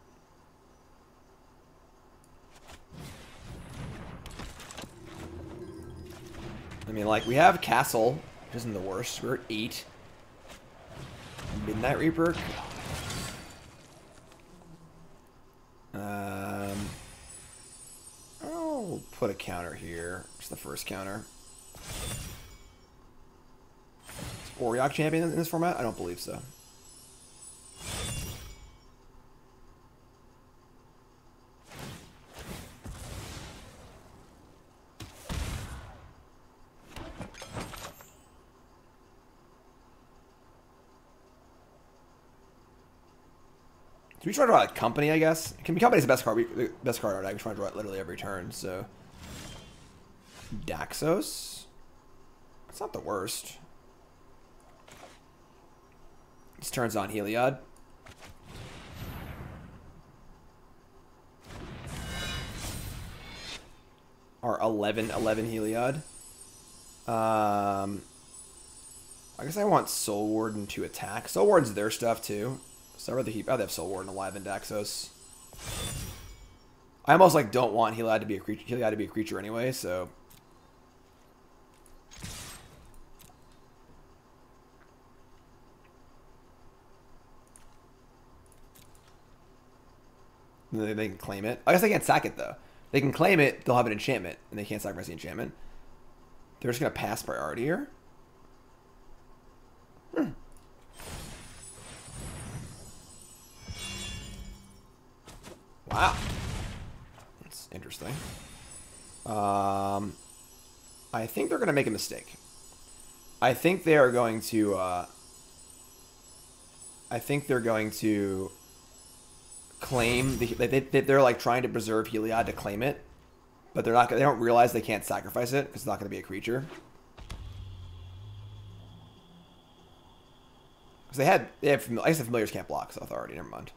I mean, like, we have Castle, which isn't the worst. We're at 8. Midnight Reaper. I'll put a counter here. Just the first counter. Is Oriok champion in this format? I don't believe so. Can we try to draw a Company, I guess? Company is the best card. The best card art. I can try to draw it literally every turn, so. Daxos? That's not the worst. This turns on Heliod. Our 11/11 Heliod. I guess I want Soul Warden to attack. Soul Warden's their stuff, too. So I'd rather have Soul Warden alive than Daxos. I almost like don't want Heliod to be a creature anyway, so They can claim it. I guess they can't sack it, though. They can claim it, they'll have an enchantment, and they can't sacrifice the enchantment. They're just going to pass priority here. Wow. That's interesting. I think they're going to make a mistake. I think they are going to... I think they're going to claim... They're like trying to preserve Heliod to claim it. But they're not. They don't realize they can't sacrifice it because it's not going to be a creature. Because they have. I guess the familiars can't block with authority. Never mind.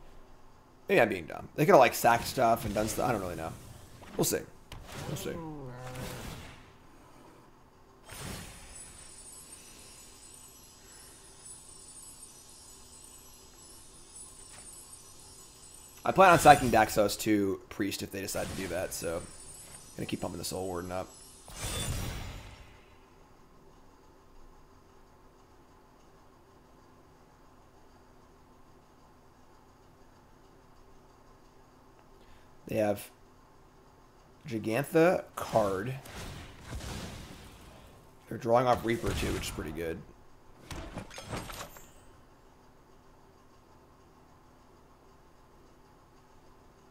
Maybe I'm being dumb. They could have like sacked stuff and done stuff. I don't really know. We'll see. We'll see. I plan on sacking Daxos to Priest if they decide to do that, so... Gonna keep pumping the Soul Warden up. They have Gigantha card. They're drawing off Reaper too, which is pretty good.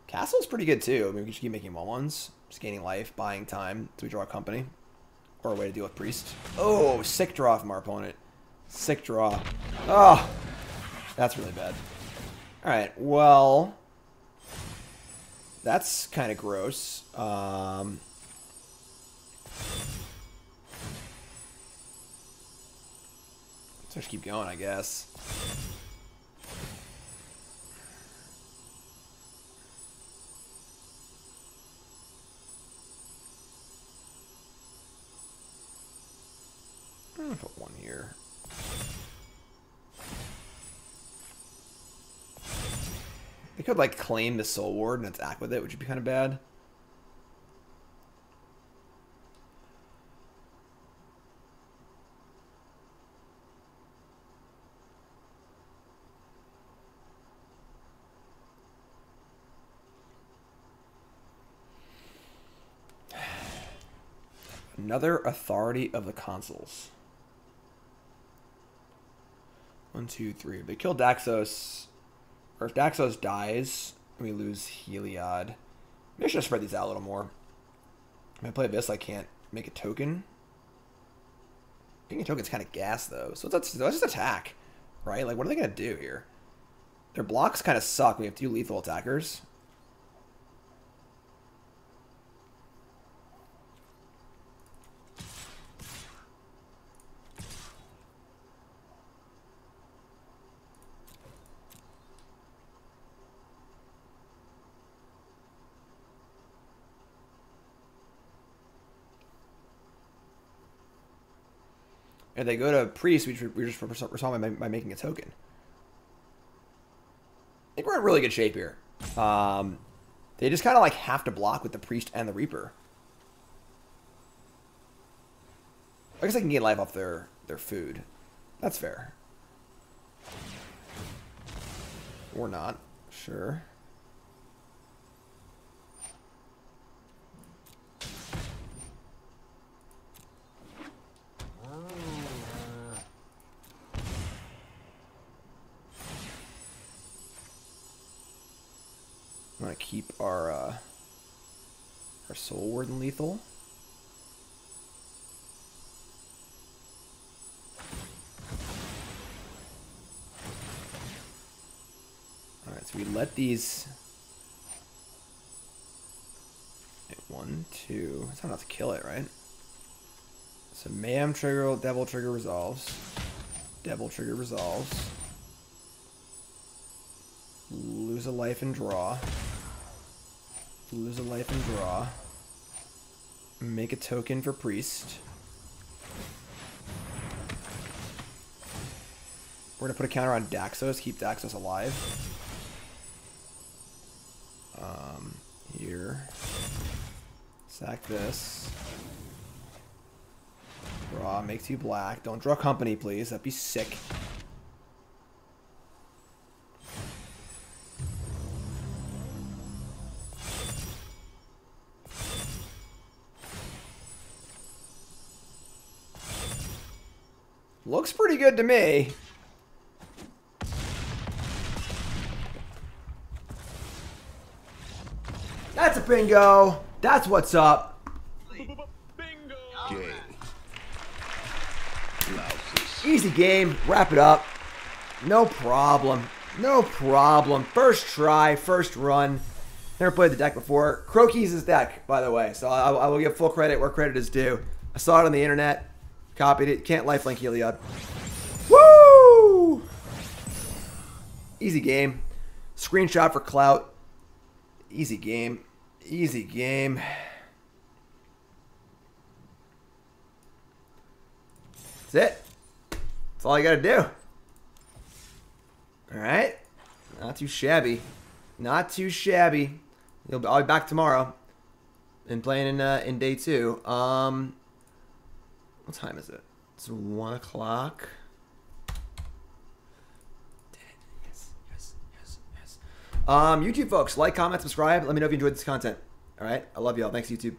Castle's pretty good too. I mean, we can just keep making 1/1s. Just gaining life, buying time to draw a company. Or a way to deal with Priest. Oh, sick draw from our opponent. Sick draw. Oh, that's really bad. Alright, well... That's kind of gross. Let's just keep going, I guess. I'm gonna put one here. They could like claim the Soul Warden and attack with it, which would be kind of bad. Another authority of the Consuls. 1, 2, 3. If they kill Daxos, or if Daxos dies, and we lose Heliod. Maybe I should spread these out a little more. When I play this, I can't make a token. Being a token's kind of gas, though. So let's just attack, right? Like, what are they going to do here? Their blocks kind of suck. We have 2 lethal attackers. If they go to Priest, we're just responding by making a token. I think we're in really good shape here. They just kind of like have to block with the Priest and the Reaper. I guess I can get life off their food. That's fair. Or not. Sure. I'm gonna keep our Soul Warden lethal. Alright, so we let these... 1, 2... That's not enough to kill it, right? So Mayhem trigger, Devil trigger resolves. Devil trigger resolves. Lose a life and draw. Lose a life and draw. Make a token for Priest. We're gonna put a counter on Daxos, keep Daxos alive. Here. Sack this. Draw, make 2 black. Don't draw company, please. That'd be sick. Looks pretty good to me. That's a bingo. That's what's up. Game. Louses. Easy game. Wrap it up. No problem. No problem. First try, first run. Never played the deck before. Crokeyz' deck, by the way. So I will give full credit where credit is due. I saw it on the internet. Copied it. Can't lifelink Heliod. Woo! Easy game. Screenshot for clout. Easy game. Easy game. That's it. That's all I gotta do. Alright. Not too shabby. Not too shabby. I'll be back tomorrow. And playing in day 2. What time is it? It's 1 o'clock. Yes. YouTube folks, like, comment, subscribe. Let me know if you enjoyed this content. Alright? I love y'all. Thanks, YouTube.